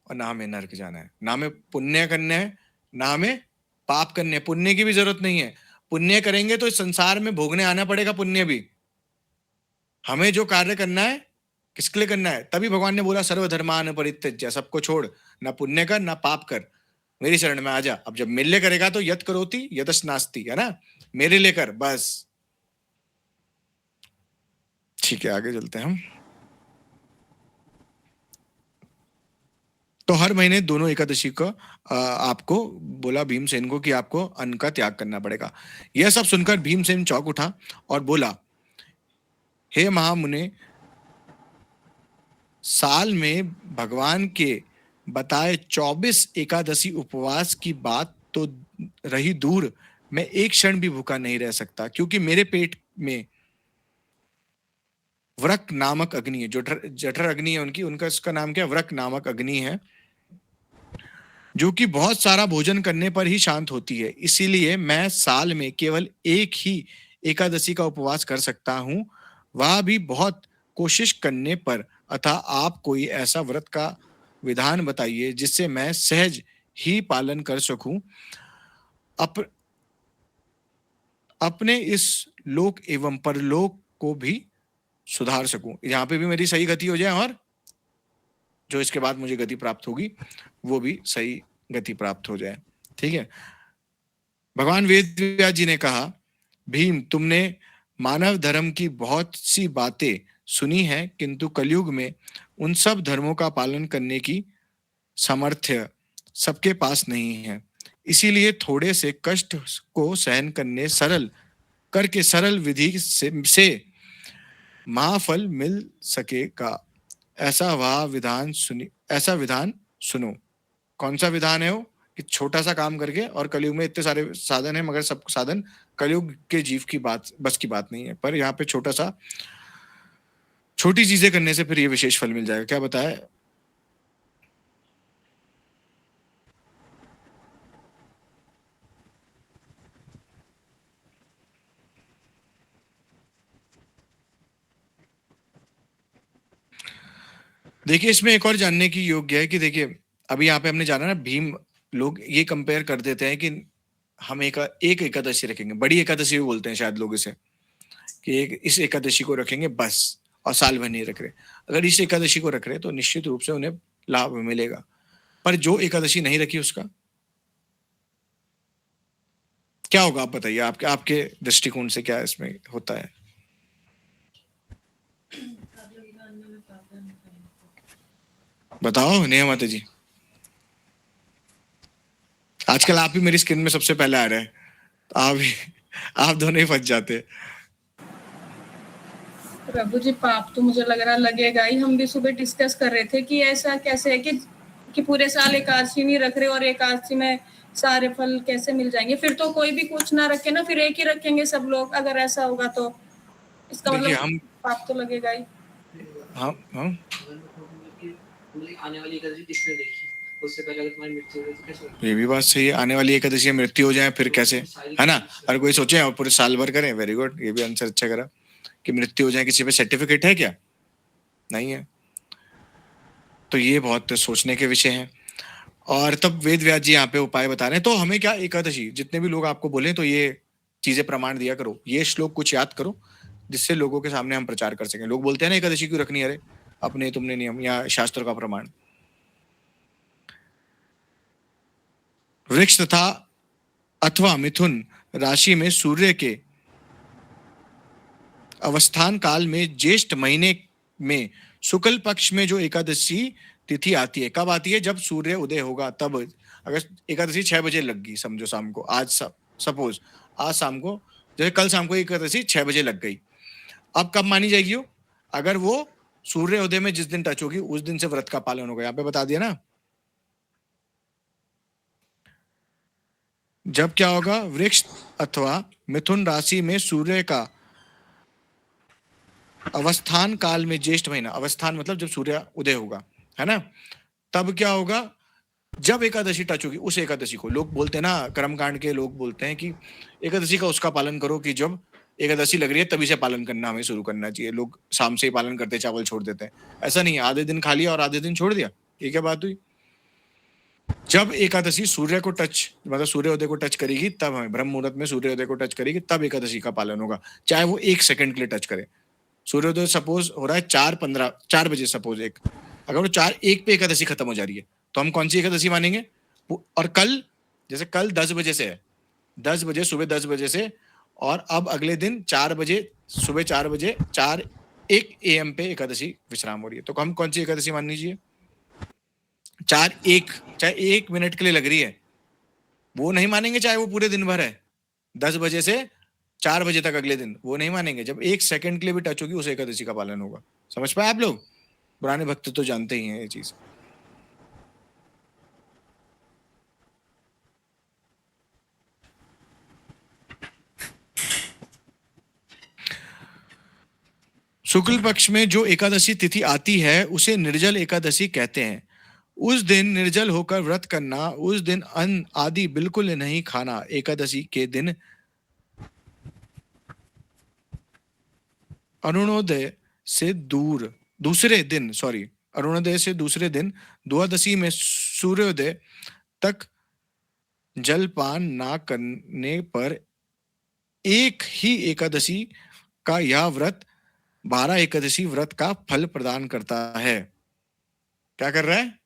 और ना हमें नर्क जाना है, ना हमें पुण्य करना है ना हमें पाप करने। पुण्य की भी जरूरत नहीं है, पुण्य करेंगे तो इस संसार में भोगने आना पड़ेगा पुण्य भी। हमें जो कार्य करना है किसके लिए करना है? तभी भगवान ने बोला सर्वधर्मान परित्यज्य, सबको छोड़, ना पुण्य कर ना पाप कर, मेरी शरण में आ जा। अब जब मेरे लिए करेगा तो यत करोति यतस नास्ति, है ना, मेरे लिए कर बस। ठीक है, आगे चलते हैं हम। तो हर महीने दोनों एकादशी को आपको बोला भीमसेन को कि आपको अन्न का त्याग करना पड़ेगा। यह सब सुनकर भीमसेन चौंक उठा और बोला, हे महामुने, साल में भगवान के बताए 24 एकादशी उपवास की बात तो रही दूर, मैं एक क्षण भी भूखा नहीं रह सकता, क्योंकि मेरे पेट में व्रक नामक अग्नि है, जो जठर अग्नि है उनकी, उनका उसका नाम क्या है? व्रक नामक अग्नि है, जो कि बहुत सारा भोजन करने पर ही शांत होती है। इसीलिए मैं साल में केवल एक ही एकादशी का उपवास कर सकता हूं, वह भी बहुत कोशिश करने पर। अतः आप कोई ऐसा व्रत का विधान बताइए जिससे मैं सहज ही पालन कर सकूं, अपने इस लोक एवं परलोक को भी सुधार सकूं, यहाँ पे भी मेरी सही गति हो जाए और जो इसके बाद मुझे गति प्राप्त होगी वो भी सही गति प्राप्त हो जाए। ठीक है। भगवान वेद व्यास जी ने कहा, भीम, तुमने मानव धर्म की बहुत सी बातें सुनी है, किंतु कलयुग में उन सब धर्मों का पालन करने की सामर्थ्य सबके पास नहीं है। इसीलिए थोड़े से कष्ट को सहन करके सरल विधि से महाफल मिल सकेगा, ऐसा विधान सुनो। कौन सा विधान है वो? कि छोटा सा काम करके, और कलयुग में इतने सारे साधन है मगर सब साधन कलयुग के जीव की बस की बात नहीं है, पर यहाँ पे छोटी चीजें करने से फिर ये विशेष फल मिल जाएगा। क्या बताया? देखिए, इसमें एक और जानने की योग्य है कि देखिए, अभी यहाँ पे हमने जाना ना, भीम लोग ये कंपेयर कर देते हैं कि हम एक एकादशी रखेंगे, बड़ी एकादशी भी बोलते हैं शायद लोग इसे, कि इस एकादशी को रखेंगे बस, और साल भर नहीं रख रहे। अगर इस एकादशी को रख रहे तो निश्चित रूप से उन्हें लाभ मिलेगा, पर जो एकादशी नहीं रखी उसका क्या होगा? आप बताइए, आपके दृष्टिकोण से क्या इसमें होता है? बताओ नेहा माता जी। आजकल आप ही मेरी स्क्रीन में सबसे पहले आ रहे हैं, आप दोनों ही फंस जाते। प्रभु जी, पाप तो मुझे लग रहा लगेगा ही। हम भी सुबह डिस्कस कर रहे थे कि ऐसा कैसे है कि पूरे साल एकादशी नहीं रख रहे और एकादशी में सारे फल कैसे मिल जाएंगे? फिर तो कोई भी कुछ ना रखे ना, फिर एक ही रखेंगे सब लोग। अगर ऐसा होगा तो इसका मतलब पाप तो लगेगा ही। हम आने वाली एकादशी किसने देखी? उससे पहले अगर तुम्हारी मृत्यु हो जाए तो कैसे होगा? ये भी बात सही है, आने वाली एकादशी में मृत्यु हो जाए फिर कैसे, है ना? और कोई सोचे और पूरे साल भर करें, वेरी गुड, ये भी आंसर अच्छा करा। कि मृत्यु हो जाए, किसी पे सर्टिफिकेट है क्या? नहीं है। तो ये बहुत सोचने के विषय है। और तब वेद व्यास जी यहाँ पे उपाय बता रहे हैं। तो हमें क्या, एकादशी जितने भी लोग आपको बोले तो ये चीजें प्रमाण दिया करो, ये श्लोक कुछ याद करो, जिससे लोगों के सामने हम प्रचार कर सकें। लोग बोलते हैं ना एकादशी क्यों रखनी है, अरे अपने तुमने नियम या शास्त्र का प्रमाण। वृक्ष तथा अथवा मिथुन राशि में सूर्य के अवस्थान काल में ज्येष्ठ महीने में शुक्ल पक्ष में जो एकादशी तिथि आती है, कब आती है? जब सूर्य उदय होगा तब। अगर एकादशी 6 बजे लग गई समझो शाम को, आज सपोज आज शाम को, जैसे कल शाम को एकादशी 6 बजे लग गई, अब कब मानी जाएगी वो? अगर वो सूर्य उदय में जिस दिन टच होगी उस दिन से व्रत का पालन होगा। यहाँ पे बता दिया ना। जब क्या होगा? वृक्ष अथवा मिथुन राशि में सूर्य का अवस्थान काल में ज्येष्ठ महीना, अवस्थान मतलब जब सूर्य उदय होगा, है ना, तब क्या होगा, जब एकादशी टच होगी उस एकादशी को, लोग बोलते हैं ना, कर्मकांड के लोग बोलते हैं कि एकादशी का उसका पालन करो कि जब एकादशी लग रही है तभी से पालन करना हमें शुरू करना चाहिए। लोग शाम से ही पालन करते, चावल छोड़ देते हैं। ऐसा नहीं है, आधे दिन खा लिया और आधे दिन छोड़ दिया, ये क्या बात हुई। जब एकादशी सूर्य को टच, मतलब सूर्योदय को टच करेगी, तब हमें ब्रह्म मुहूर्त में सूर्योदय को टच करेगी, तब एकादशी का पालन होगा, चाहे वो 1 सेकंड के लिए टच करे। सूर्योदय सपोज हो रहा है 4:15, 4 बजे सपोज, एक अगर वो 4:01 पे एकादशी खत्म हो जा रही है तो हम कौन सी एकादशी मानेंगे। और कल, जैसे कल 10 बजे से है, 10 बजे, सुबह 10 बजे से, और अब अगले दिन 4 बजे, सुबह 4 बजे, 4:01 AM पे एकादशी विश्राम हो रही है, तो हम कौन सी एकादशी माननी चाहिए। 4:01, चाहे 1 मिनट के लिए लग रही है, वो नहीं मानेंगे, चाहे वो पूरे दिन भर है, 10 बजे से 4 बजे तक अगले दिन, वो नहीं मानेंगे। जब 1 सेकंड के लिए भी टच होगी उस एकादशी का पालन होगा। समझ पाए आप लोग, पुराने भक्त तो जानते ही हैं ये चीज। शुक्ल पक्ष में जो एकादशी तिथि आती है उसे निर्जल एकादशी कहते हैं। उस दिन निर्जल होकर व्रत करना, उस दिन अन्न आदि बिल्कुल नहीं खाना। एकादशी के दिन अरुणोदय से दूसरे दिन द्वादशी में सूर्योदय तक जलपान ना करने पर एक ही एकादशी का यह व्रत 12 एकादशी व्रत का फल प्रदान करता है। क्या कर रहा है,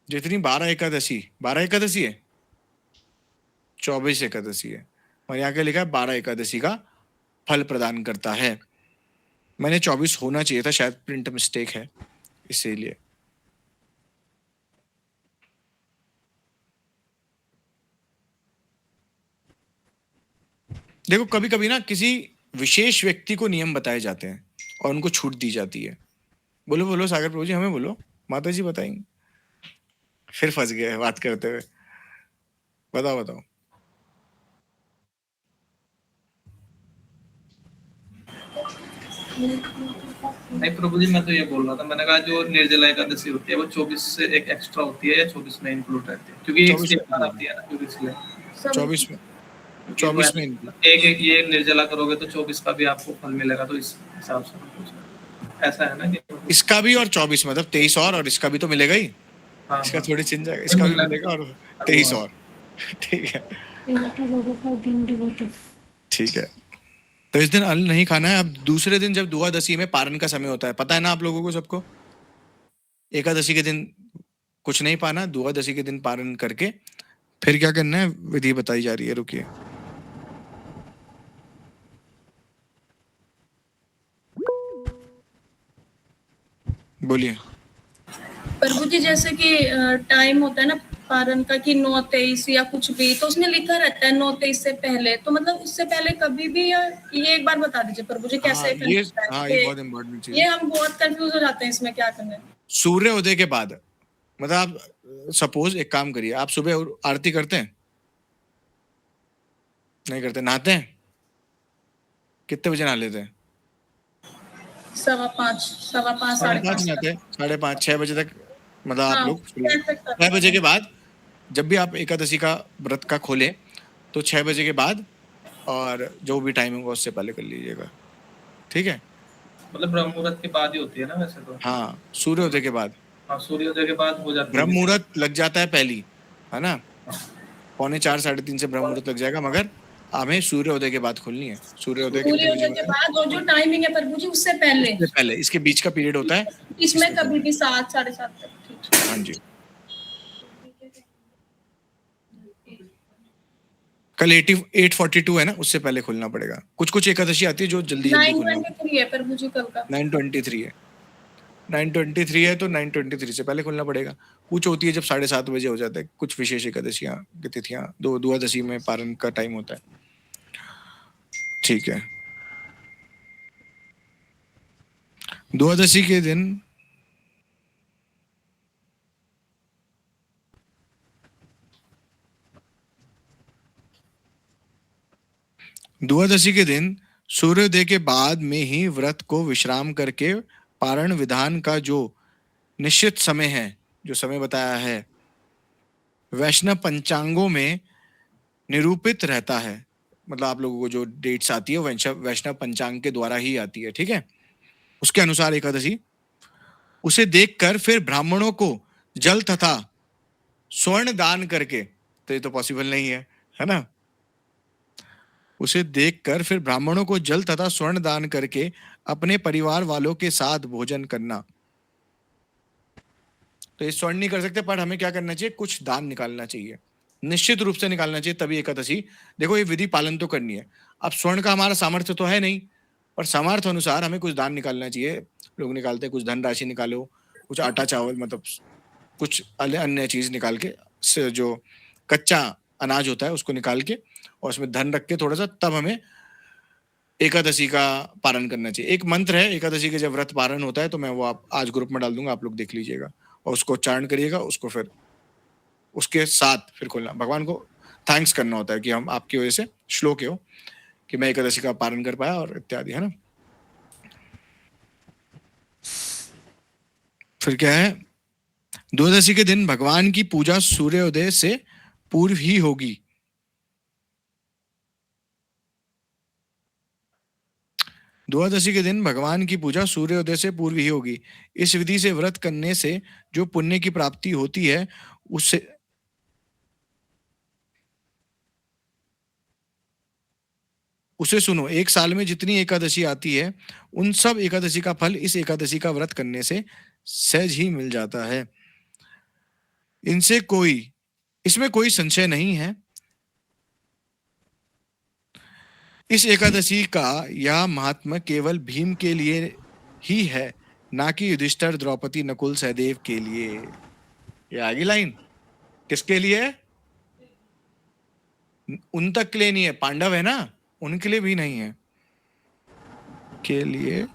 जितनी 12 एकादशी है, 24 एकादशी है, और यहाँ क्या लिखा है, 12 एकादशी का फल प्रदान करता है। मैंने 24 होना चाहिए था, शायद प्रिंट मिस्टेक है इसीलिए। देखो कभी कभी ना किसी विशेष व्यक्ति को नियम बताए जाते हैं और उनको छूट दी जाती है। बोलो बोलो सागर प्रभु जी, हमें बोलो, माता जी बताएंगे। फिर फंस गए बात करते हुए, बताओ बताओ। नहीं प्रभु जी, मैं तो ये बोल रहा था, मैंने कहा जो निर्जला एकादशी होती है वो 24 से एक एक्स्ट्रा होती है या 24 में इंक्लूड रहती है, क्योंकि एक 24 से में बार आती है ना, क्योंकि इसलिए सब 24 में, क्योंकि वो 24 में include। एक एक ये निर्जला करोगे तो 24 का भी आपको फल मिलेगा, तो इस हिसाब से पूछ रहा हूं। ऐसा है ना कि इसका भी और 24 मतलब 23 और इसका भी तो मिलेगा ही, हाँ इसका हाँ थोड़ी छिन जाएगा, इसका भी मिलेगा और 23 और। ठीक है, ठीक है। तो इस दिन अन्न नहीं खाना है। अब दूसरे दिन जब द्वादशी में पारण का समय होता है, पता है ना आप लोगों को सबको, एकादशी के दिन कुछ नहीं पाना, द्वादशी के दिन पारण करके फिर क्या करना है, विधि बताई जा रही है, रुकिए। बोलिए। प्रभु जी जैसे कि टाइम होता है ना पारण का कि 9:23 या कुछ भी, तो उसमें लिखा रहता है 9:23 से पहले, तो मतलब उससे पहले कभी भी, या ये एक बार बता दीजिए प्रभु जी कैसे हाँ करना ये, होता है हाँ ये कि बहुत इंपॉर्टेंट चीज ये है। हम बहुत कंफ्यूज हो जाते हैं इसमें क्या करना है। सूर्य उदय के बाद, मतलब आप सपोज एक काम करिए, आप सुबह आरती करते हैं, नहीं करते, नहाते हैं, कितने बजे नहा लेते हैं, 5:15, 5:15, साढ़े पाँच 5:30 नहाते तक। हैं, 5:30 6 बजे तक, मतलब आप हाँ लोग 6 तक 6 करते बजे हैं। के बाद, जब भी आप एकादशी का व्रत का खोले तो 6 बजे के बाद, और जो भी टाइम होगा उससे पहले कर लीजिएगा, ठीक है। मतलब ब्रह्म मुहूर्त के बाद ही होती है ना वैसे तो। हाँ सूर्योदय के बाद, हाँ सूर्योदय के बाद हो जाती ब्रह्म है। मुहूर्त लग जाता है पहली, है ना, 3:45 3:30 से ब्रह्म मुहूर्त लग जाएगा, मगर हमें सूर्योदय के बाद खोलनी है। सूर्योदय कितने बजे सूर्योदय के होता है, बाद, और जो टाइमिंग है प्रभु जी उससे पहले, उससे पहले, इसके बीच का पीरियड होता है, इसमें कभी भी 7, 7:30 तक। ठीक है। हाँ जी। कल 8:42 है ना, उससे पहले खुलना पड़ेगा। कुछ कुछ एकादशी आती है जो जल्दी जल्दी खुलना पड़ेगा। 9:23 है प्रभु जी कल का। 9:23 है, 9:23 है तो 9:23 से पहले खुलना पड़ेगा। कुछ होती है जब 7:30 बजे हो जाता है, कुछ विशेष एकादशियां की तिथियां, द्वादशी में पारण का टाइम होता है, ठीक है। द्वादशी के दिन द्वादशी के दिन सूर्योदय के बाद में ही व्रत को विश्राम करके पारण विधान का जो निश्चित समय है, जो समय बताया है, वैष्णव पंचांगों में निरूपित रहता है। मतलब आप लोगों को जो डेट्स आती है वैष्णव वैष्णव पंचांग के द्वारा ही आती है, ठीक है। उसके अनुसार एकादशी, उसे देखकर फिर ब्राह्मणों को जल तथा स्वर्ण दान करके, तो ये तो पॉसिबल नहीं है ना। उसे देखकर फिर ब्राह्मणों को जल तथा स्वर्ण दान करके अपने परिवार वालों के साथ भोजन करना। तो ये स्वर्ण नहीं कर सकते, पर हमें क्या करना चाहिए, कुछ दान निकालना चाहिए, निश्चित रूप से निकालना चाहिए, तभी एकादशी। देखो ये विधि पालन तो करनी है। अब स्वर्ण का हमारा सामर्थ्य तो है नहीं, पर सामर्थ्य अनुसार हमें कुछ दान निकालना चाहिए। लोग निकालते हैं, कुछ धनराशि निकालो, कुछ आटा चावल, मतलब कुछ अन्य चीज निकाल के, जो कच्चा अनाज होता है उसको निकाल के और उसमें धन रख के थोड़ा सा, तब हमें एकादशी का पारण करना चाहिए। एक मंत्र है एकादशी के, जब व्रत पारण होता है तो मैं वो आप आज ग्रुप में डाल दूंगा, आप लोग देख लीजिएगा और उसको उच्चारण करिएगा। उसको फिर उसके साथ फिर खोलना, भगवान को थैंक्स करना होता है कि हम आपकी वजह से श्लोक हो कि मैं एकादशी का पारण कर पाया और इत्यादि, है ना। फिर क्या है, द्वादशी के दिन भगवान की पूजा सूर्योदय से पूर्व ही होगी। द्वादशी के दिन भगवान की पूजा सूर्योदय से पूर्व ही होगी। इस विधि से व्रत करने से जो पुण्य की प्राप्ति होती है उससे उसे सुनो, एक साल में जितनी एकादशी आती है उन सब एकादशी का फल इस एकादशी का व्रत करने से सहज ही मिल जाता है। इसमें कोई संशय नहीं है। इस एकादशी का यह महात्मा केवल भीम के लिए ही है, ना कि युधिष्ठिर, द्रौपदी, नकुल, सहदेव के लिए। ये आगे लाइन किसके लिए है? उन तक के लिए नहीं है, पांडव है ना, उनके लिए भी नहीं है, के लिए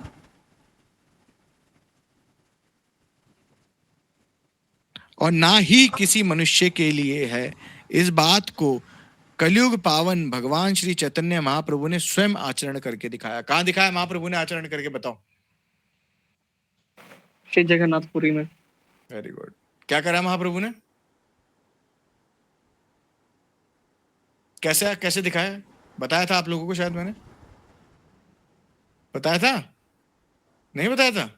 और ना ही किसी मनुष्य के लिए है। इस बात को कलयुग पावन भगवान श्री चैतन्य महाप्रभु ने स्वयं आचरण करके दिखाया। कहां दिखाया महाप्रभु ने आचरण करके, बताओ? श्री जगन्नाथपुरी में। Very good. क्या करा महाप्रभु ने, कैसे कैसे दिखाया? बताया था आप लोगों को, शायद मैंने बताया था, नहीं बताया था?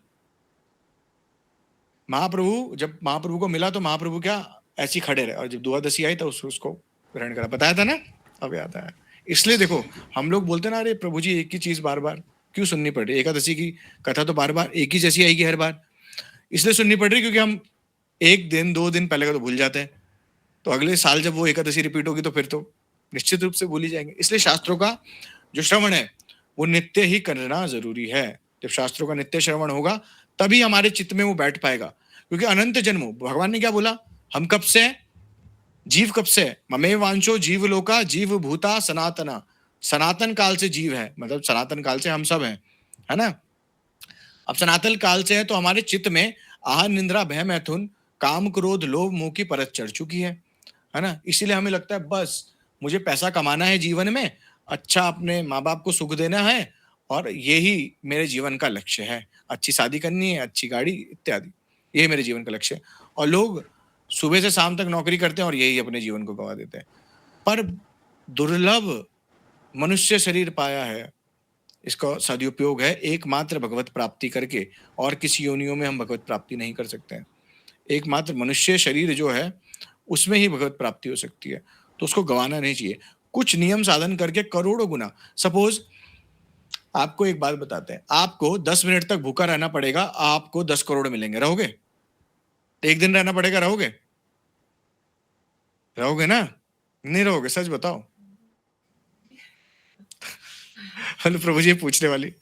महाप्रभु, जब महाप्रभु को मिला तो महाप्रभु क्या ऐसी खड़े रहे, और जब द्वादशी आई तो उसको ग्रहण करा। बताया था ना, अब याद आया। इसलिए देखो हम लोग बोलते ना, अरे प्रभु जी एक ही चीज बार बार क्यों सुननी पड़ रही? एकादशी की कथा तो बार बार एक ही जैसी आएगी हर बार, इसलिए सुननी पड़ रही क्योंकि हम एक दिन 2 दिन पहले का तो भूल जाते हैं, तो अगले साल जब वो एकादशी रिपीट होगी तो फिर तो निश्चित रूप से भूल ही जाएंगे। इसलिए शास्त्रों का जो श्रवण है वो नित्य ही करना जरूरी है। जब शास्त्रों का नित्य श्रवण होगा तभी हमारे चित्त में वो बैठ पाएगा, क्योंकि अनंत जन्मों, भगवान ने क्या बोला, हम कब से हैं? जीव कब से है? ममे वांचो जीव लोका जीव भूता सनातना, सनातन काल से जीव है, मतलब सनातन काल से हम सब हैं, है ना। अब सनातन काल से है तो हमारे चित्त में आहार निंद्रा भय मैथुन काम क्रोध लोभ मोह की परत चढ़ चुकी है ना। इसीलिए हमें लगता है बस मुझे पैसा कमाना है जीवन में, अच्छा अपने माँ बाप को सुख देना है, और यही मेरे जीवन का लक्ष्य है, अच्छी शादी करनी है, अच्छी गाड़ी इत्यादि, यही मेरे जीवन का लक्ष्य है। और लोग सुबह से शाम तक नौकरी करते हैं और यही अपने जीवन को गवा देते हैं। पर दुर्लभ मनुष्य शरीर पाया है, इसका सदुपयोग है एकमात्र भगवत प्राप्ति करके, और किसी योनियों में हम भगवत प्राप्ति नहीं कर सकते हैं। एकमात्र मनुष्य शरीर जो है उसमें ही भगवत प्राप्ति हो सकती है, तो उसको गंवाना नहीं चाहिए। कुछ नियम साधन करके करोड़ों गुना, सपोज आपको एक बात बताते हैं, आपको 10 मिनट तक भूखा रहना पड़ेगा, आपको 10 करोड़ मिलेंगे, रहोगे? एक दिन रहना पड़ेगा, रहोगे? रहोगे ना? नहीं रहोगे, सच बताओ। हेलो प्रभु जी पूछने वाली,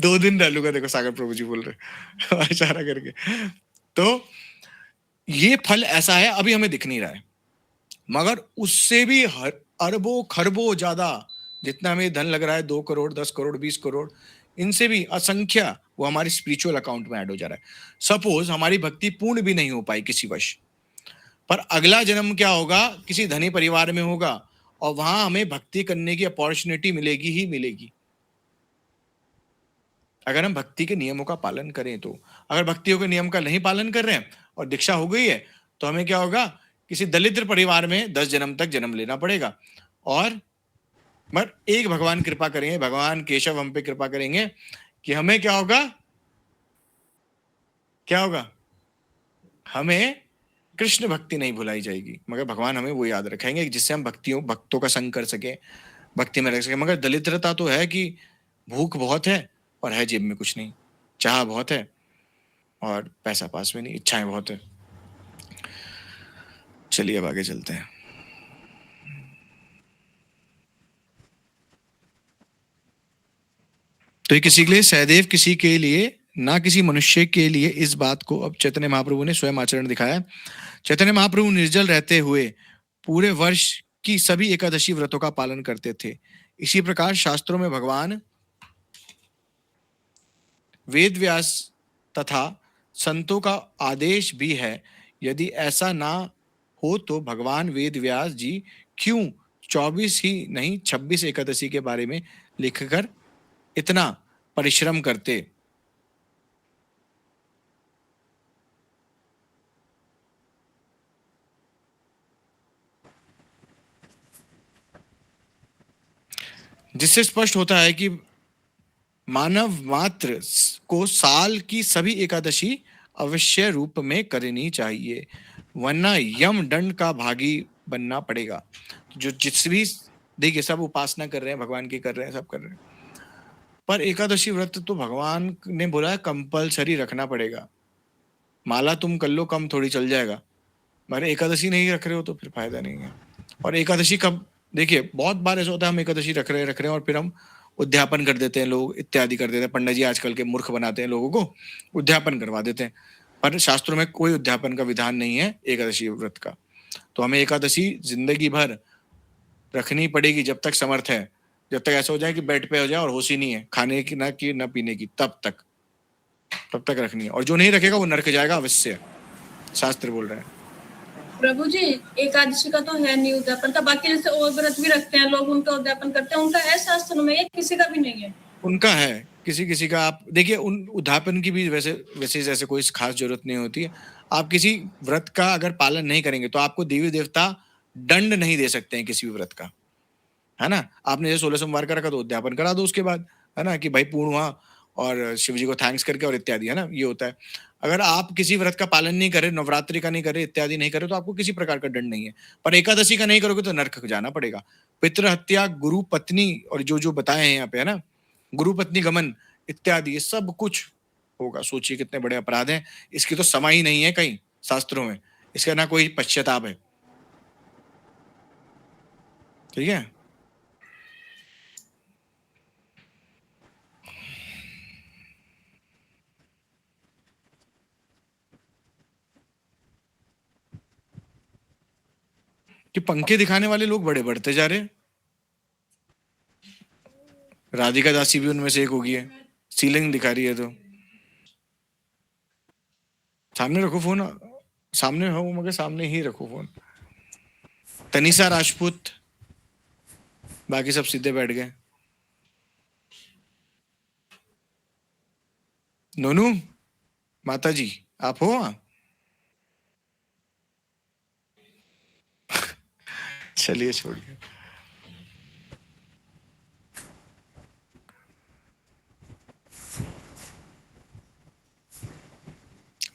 2 दिन रह लूंगा, देखो सागर प्रभु जी बोल रहे इशारा करके। तो ये फल ऐसा है, अभी हमें दिख नहीं रहा है, मगर उससे भी अरबों खरबों ज्यादा, जितना हमें धन लग रहा है, 2 करोड़ 10 करोड़ 20 करोड़, इनसे भी असंख्य वो हमारी स्पिरिचुअल अकाउंट में ऐड हो जा रहा है। सपोज हमारी भक्ति पूर्ण भी नहीं हो पाई किसी वश, पर अगला जन्म क्या होगा, किसी धनी परिवार में होगा, और वहां हमें भक्ति करने की अपॉर्चुनिटी मिलेगी ही मिलेगी। अगर हम भक्ति के नियमों का पालन करें तो। अगर भक्तियों के नियम का नहीं पालन कर रहे हैं और दीक्षा हो गई है तो हमें क्या होगा, किसी दलित परिवार में 10 जन्म तक जन्म लेना पड़ेगा। और बट एक भगवान कृपा करेंगे, भगवान केशव हम पे कृपा करेंगे कि हमें क्या होगा, क्या होगा, हमें कृष्ण भक्ति नहीं भुलाई जाएगी, मगर भगवान हमें वो याद रखेंगे जिससे हम भक्तों का संग कर सके, भक्ति में रह सके। मगर दरिद्रता तो है कि भूख बहुत है और है जेब में कुछ नहीं, चाह बहुत है और पैसा पास में नहीं, इच्छाएं बहुत है। चलिए अब आगे चलते हैं। तो ये किसी के लिए, सहदेव किसी के लिए, ना किसी मनुष्य के लिए, इस बात को अब चैतन्य महाप्रभु ने स्वयं आचरण दिखाया। चैतन्य महाप्रभु निर्जल रहते हुए पूरे वर्ष की सभी एकादशी व्रतों का पालन करते थे। इसी प्रकार शास्त्रों में भगवान वेद व्यास तथा संतों का आदेश भी है। यदि ऐसा ना हो तो भगवान वेद व्यास जी क्यों 24 ही नहीं 26 एकादशी के बारे में लिखकर इतना परिश्रम करते। जिससे स्पष्ट होता है कि मानव मात्र को साल की सभी एकादशी अवश्य रूप में करनी चाहिए, वरना यम दंड का भागी बनना पड़ेगा। जो जिस भी, देखिए सब उपासना कर रहे हैं, भगवान की कर रहे हैं, सब कर रहे हैं, पर एकादशी व्रत तो भगवान ने बोला है कंपलसरी रखना पड़ेगा। माला तुम कर लो, कम थोड़ी चल जाएगा, मगर एकादशी नहीं रख रहे हो तो फिर फायदा नहीं है। और एकादशी कब, देखिए बहुत बार ऐसा होता है हम एकादशी रख रहे हैं और फिर हम उद्यापन कर देते हैं, लोग इत्यादि कर देते हैं। पंडित जी आजकल के मूर्ख बनाते हैं लोगों को, उद्यापन करवा देते हैं, पर शास्त्रों में कोई उद्यापन का विधान नहीं है एकादशी व्रत का। तो हमें एकादशी जिंदगी भर रखनी पड़ेगी जब तक समर्थ है। जब तक ऐसा हो जाए कि बेड पे हो जाए और होश ही नहीं है खाने की ना पीने की, तब तक रखनी है। और जो नहीं रखेगा वो नरक जाएगा अवश्य, शास्त्र बोल रहे हैं। प्रभु जी एकादशी का तो है नहीं उद्यापन का, बाकी जैसे और व्रत भी रखते हैं लोग, उनका उद्यापन करते हैं, उनका है शास्त्र में, ये किसी का भी नहीं है। उनका है, किसी का। आप देखिए उन उद्यापन की भी वैसे जैसे कोई खास जरूरत नहीं होती है। आप किसी व्रत का अगर पालन नहीं करेंगे तो आपको देवी देवता दंड नहीं दे सकते हैं किसी भी व्रत का, है ना। आपने जैसे 16 सोमवार का रखा तो उद्यापन करा दो उसके बाद, है ना, कि भाई पूर्ण हुआ और शिव जी को थैंक्स करके और इत्यादि, है ना, ये होता है। अगर आप किसी व्रत का पालन नहीं करें, नवरात्रि का नहीं करें, इत्यादि नहीं करें, तो आपको किसी प्रकार का दंड नहीं है। पर एकादशी का नहीं करोगे तो नरक जाना पड़ेगा। पितृ हत्या, गुरु पत्नी और जो बताए हैं यहाँ पे, है ना, गुरु पत्नी गमन इत्यादि, ये सब कुछ होगा। सोचिए कितने बड़े अपराध हैं, इसकी तो समय ही नहीं है कहीं शास्त्रों में, इसका ना कोई पश्चाताप है। ठीक है। कि पंखे दिखाने वाले लोग बड़े बढ़ते जा रहे हैं। राधिका दासी भी उनमें से एक होगी है, सीलिंग दिखा रही है। तो सामने रखो फोन, सामने हो मगर सामने ही रखो फोन। तनिषा राजपूत, बाकी सब सीधे बैठ गए। नोनू माता जी आप हो? चलिए छोड़िए।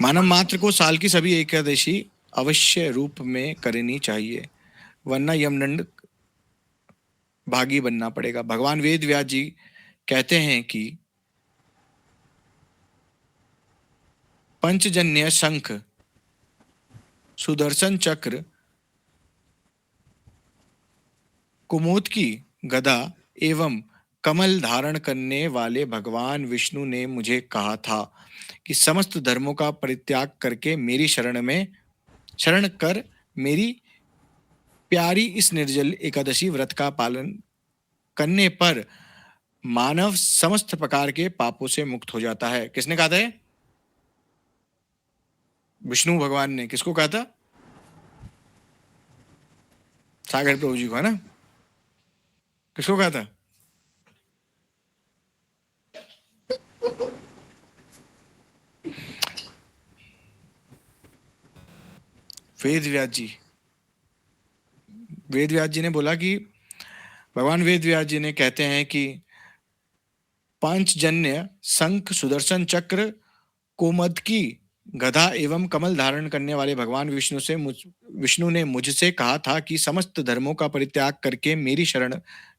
मानव मात्र को साल की सभी एकादशी अवश्य रूप में करनी चाहिए, वरना यमदंड भागी बनना पड़ेगा। भगवान वेद व्यास जी कहते हैं कि पंचजन्य शंख, सुदर्शन चक्र, कुमुद की गदा एवं कमल धारण करने वाले भगवान विष्णु ने मुझे कहा था कि समस्त धर्मों का परित्याग करके मेरी शरण कर मेरी प्यारी इस निर्जल एकादशी व्रत का पालन करने पर मानव समस्त प्रकार के पापों से मुक्त हो जाता है। किसने कहा था? विष्णु भगवान ने। किसको कहा था? सागर प्रभु जी को, है ना। किसको कहा था? वेद व्यास जी ने बोला कि भगवान वेद व्यास जी ने कहते हैं कि पांचजन्य शंख सुदर्शन चक्र कोमदकी गधा एवं कमल धारण करने वाले भगवान विष्णु ने मुझसे कहा था कि समस्त धर्मों का परित्याग करके मेरी शरण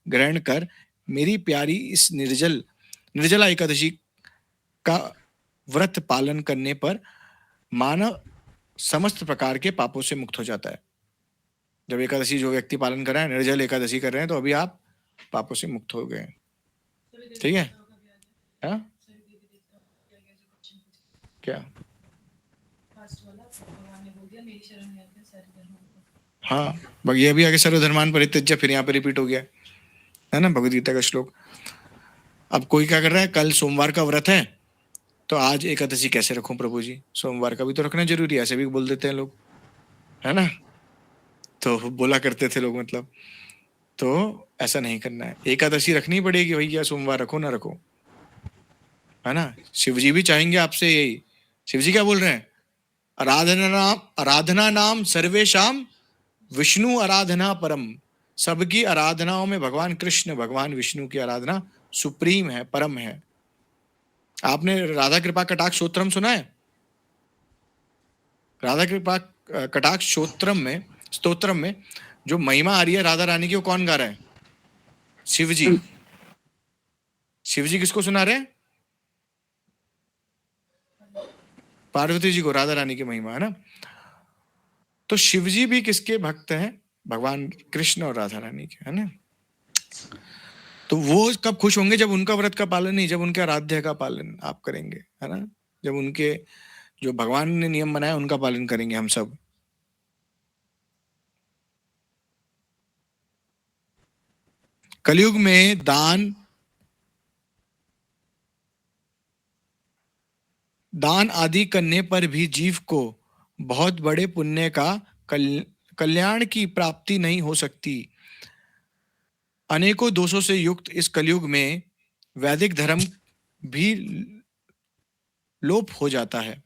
ग्रहण कर मेरी प्यारी इस निर्जला एकादशी का व्रत पालन करने पर मानव समस्त प्रकार के पापों से मुक्त हो जाता है। जब एकादशी जो व्यक्ति पालन कर रहा है, निर्जल एकादशी कर रहे हैं, तो अभी आप पापों से मुक्त हो गए। ठीक है? हाँ? क्या? हाँ, ये भी आगे सर्वधर्मान परित्यज्य, फिर यहाँ पे रिपीट हो गया है ना, भगवद गीता का श्लोक। अब कोई क्या कर रहा है, कल सोमवार का व्रत है तो आज एकादशी कैसे रखूं प्रभु जी, सोमवार का भी तो रखना जरूरी है, ऐसे भी बोल देते हैं लोग, है ना। तो बोला करते थे लोग, मतलब तो ऐसा नहीं करना है, एकादशी रखनी पड़ेगी भैया, सोमवार रखो ना रखो, है ना। शिव जी भी चाहेंगे आपसे यही। शिव जी क्या बोल रहे हैं, आराधना नाम सर्वेशाम विष्णु आराधना परम। सबकी आराधनाओं में भगवान कृष्ण भगवान विष्णु की आराधना सुप्रीम है, परम है। आपने राधा कृपा कटाक्ष स्तोत्रम सुना है? राधा कृपा कटाक्ष स्तोत्रम में जो महिमा आ रही है राधा रानी की, वो कौन गा रहा है? शिव जी। शिव जी किसको सुना रहे हैं? पार्वती जी को, राधा रानी की महिमा, है ना। तो शिव जी भी किसके भक्त हैं? भगवान कृष्ण और राधा रानी के, है ना। तो वो कब खुश होंगे? जब उनका व्रत का पालन नहीं, जब उनके आराध्य का पालन आप करेंगे, है ना। जब उनके जो भगवान ने नियम बनाया उनका पालन करेंगे हम सब। कलयुग में दान आदि करने पर भी जीव को बहुत बड़े पुण्य का कल्याण की प्राप्ति नहीं हो सकती। अनेकों दोषों से युक्त इस कलयुग में वैदिक धर्म भी लोप हो जाता है।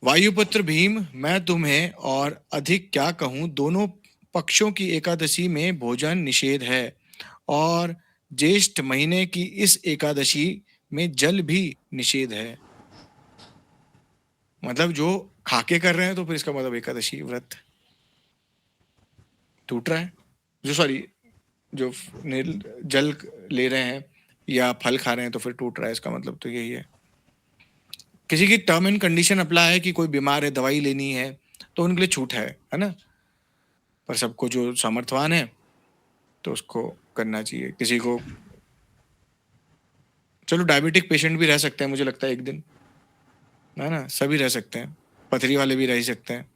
वायुपुत्र भीम, मैं तुम्हें और अधिक क्या कहूं, दोनों पक्षों की एकादशी में भोजन निषेध है और ज्येष्ठ महीने की इस एकादशी में जल भी निषेध है। मतलब जो खाके कर रहे हैं तो फिर इसका मतलब एकादशी व्रत टूट रहा है। जो जल ले रहे हैं या फल खा रहे हैं तो फिर टूट रहा है, इसका मतलब तो यही है। किसी की टर्म एंड कंडीशन अप्लाई है कि कोई बीमार है, दवाई लेनी है, तो उनके लिए छूट है ना। पर सबको जो सामर्थ्यवान है तो उसको करना चाहिए। किसी को, चलो डायबिटिक पेशेंट भी रह सकते हैं मुझे लगता है एक दिन, है ना, सभी रह सकते हैं, पथरी वाले भी रह सकते हैं।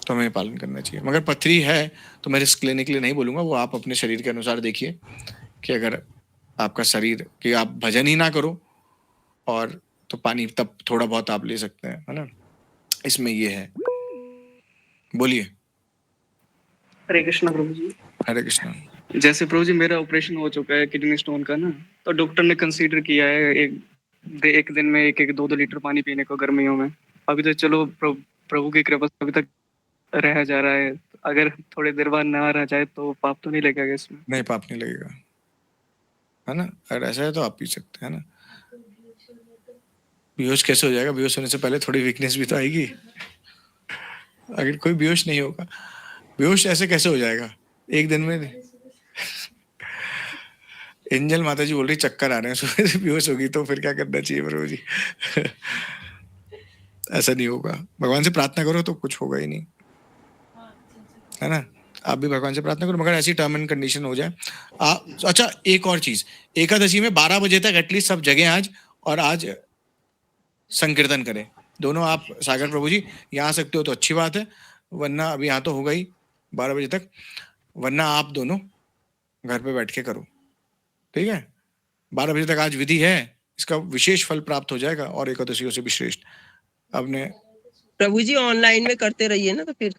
तो हमें पालन करना चाहिए। मगर पथरी है तो मैं रिस्क लेने के लिए नहीं बोलूँगा, वो आप अपने शरीर के अनुसार देखिए कि अगर आपका शरीर, कि आप भजन ही ना करो और तो पानी तब थोड़ा बहुत आप ले सकते हैं, है ना। इसमें ये है। बोलिए। हरे कृष्णा प्रभु जी। हरे कृष्णा। जैसे प्रभु जी मेरा ऑपरेशन हो चुका है किडनी स्टोन का ना, तो डॉक्टर ने कंसीडर किया है एक दिन में 1-2 लीटर पानी पीने को गर्मियों में। अभी तो चलो प्रभु की कृपा से अभी तक रह जा रहा है। अगर थोड़ी देर बाद ना रह जाए तो पाप तो नहीं लगेगा इसमें? नहीं, पाप नहीं लगेगा, है ना। अगर ऐसा है तो आप पी सकते हैं ना। बेहोश कैसे हो जाएगा? बेहोश होने से पहले थोड़ी वीकनेस भी तो आएगी। अगर कोई बेहोश नहीं होगा, बेहोश ऐसे कैसे हो जाएगा एक दिन में? एंजल माता जी बोल रही चक्कर आ रहे हैं, सुबह से बेहोश होगी तो फिर क्या करना चाहिए प्रभु जी? ऐसा नहीं होगा। भगवान से प्रार्थना करो तो कुछ होगा ही नहीं, है ना। आप भी भगवान से प्रार्थना करो, मगर ऐसी टर्म एंड कंडीशन हो जाए। अच्छा, एक और चीज, एकादशी में 12 बजे तक एटलीस्ट सब जगह आज संकीर्तन करें। दोनों आप सागर प्रभु जी यहाँ आ सकते हो तो अच्छी बात है, वरना अभी यहाँ तो होगा ही 12 बजे तक, वरना आप दोनों घर पे बैठ के करो, ठीक है। 12 बजे तक आज विधि है, इसका विशेष फल प्राप्त हो जाएगा और एकादशियों से भी श्रेष्ठ। आपने प्रभु जी ऑनलाइन में करते रहिए ना, तो फिर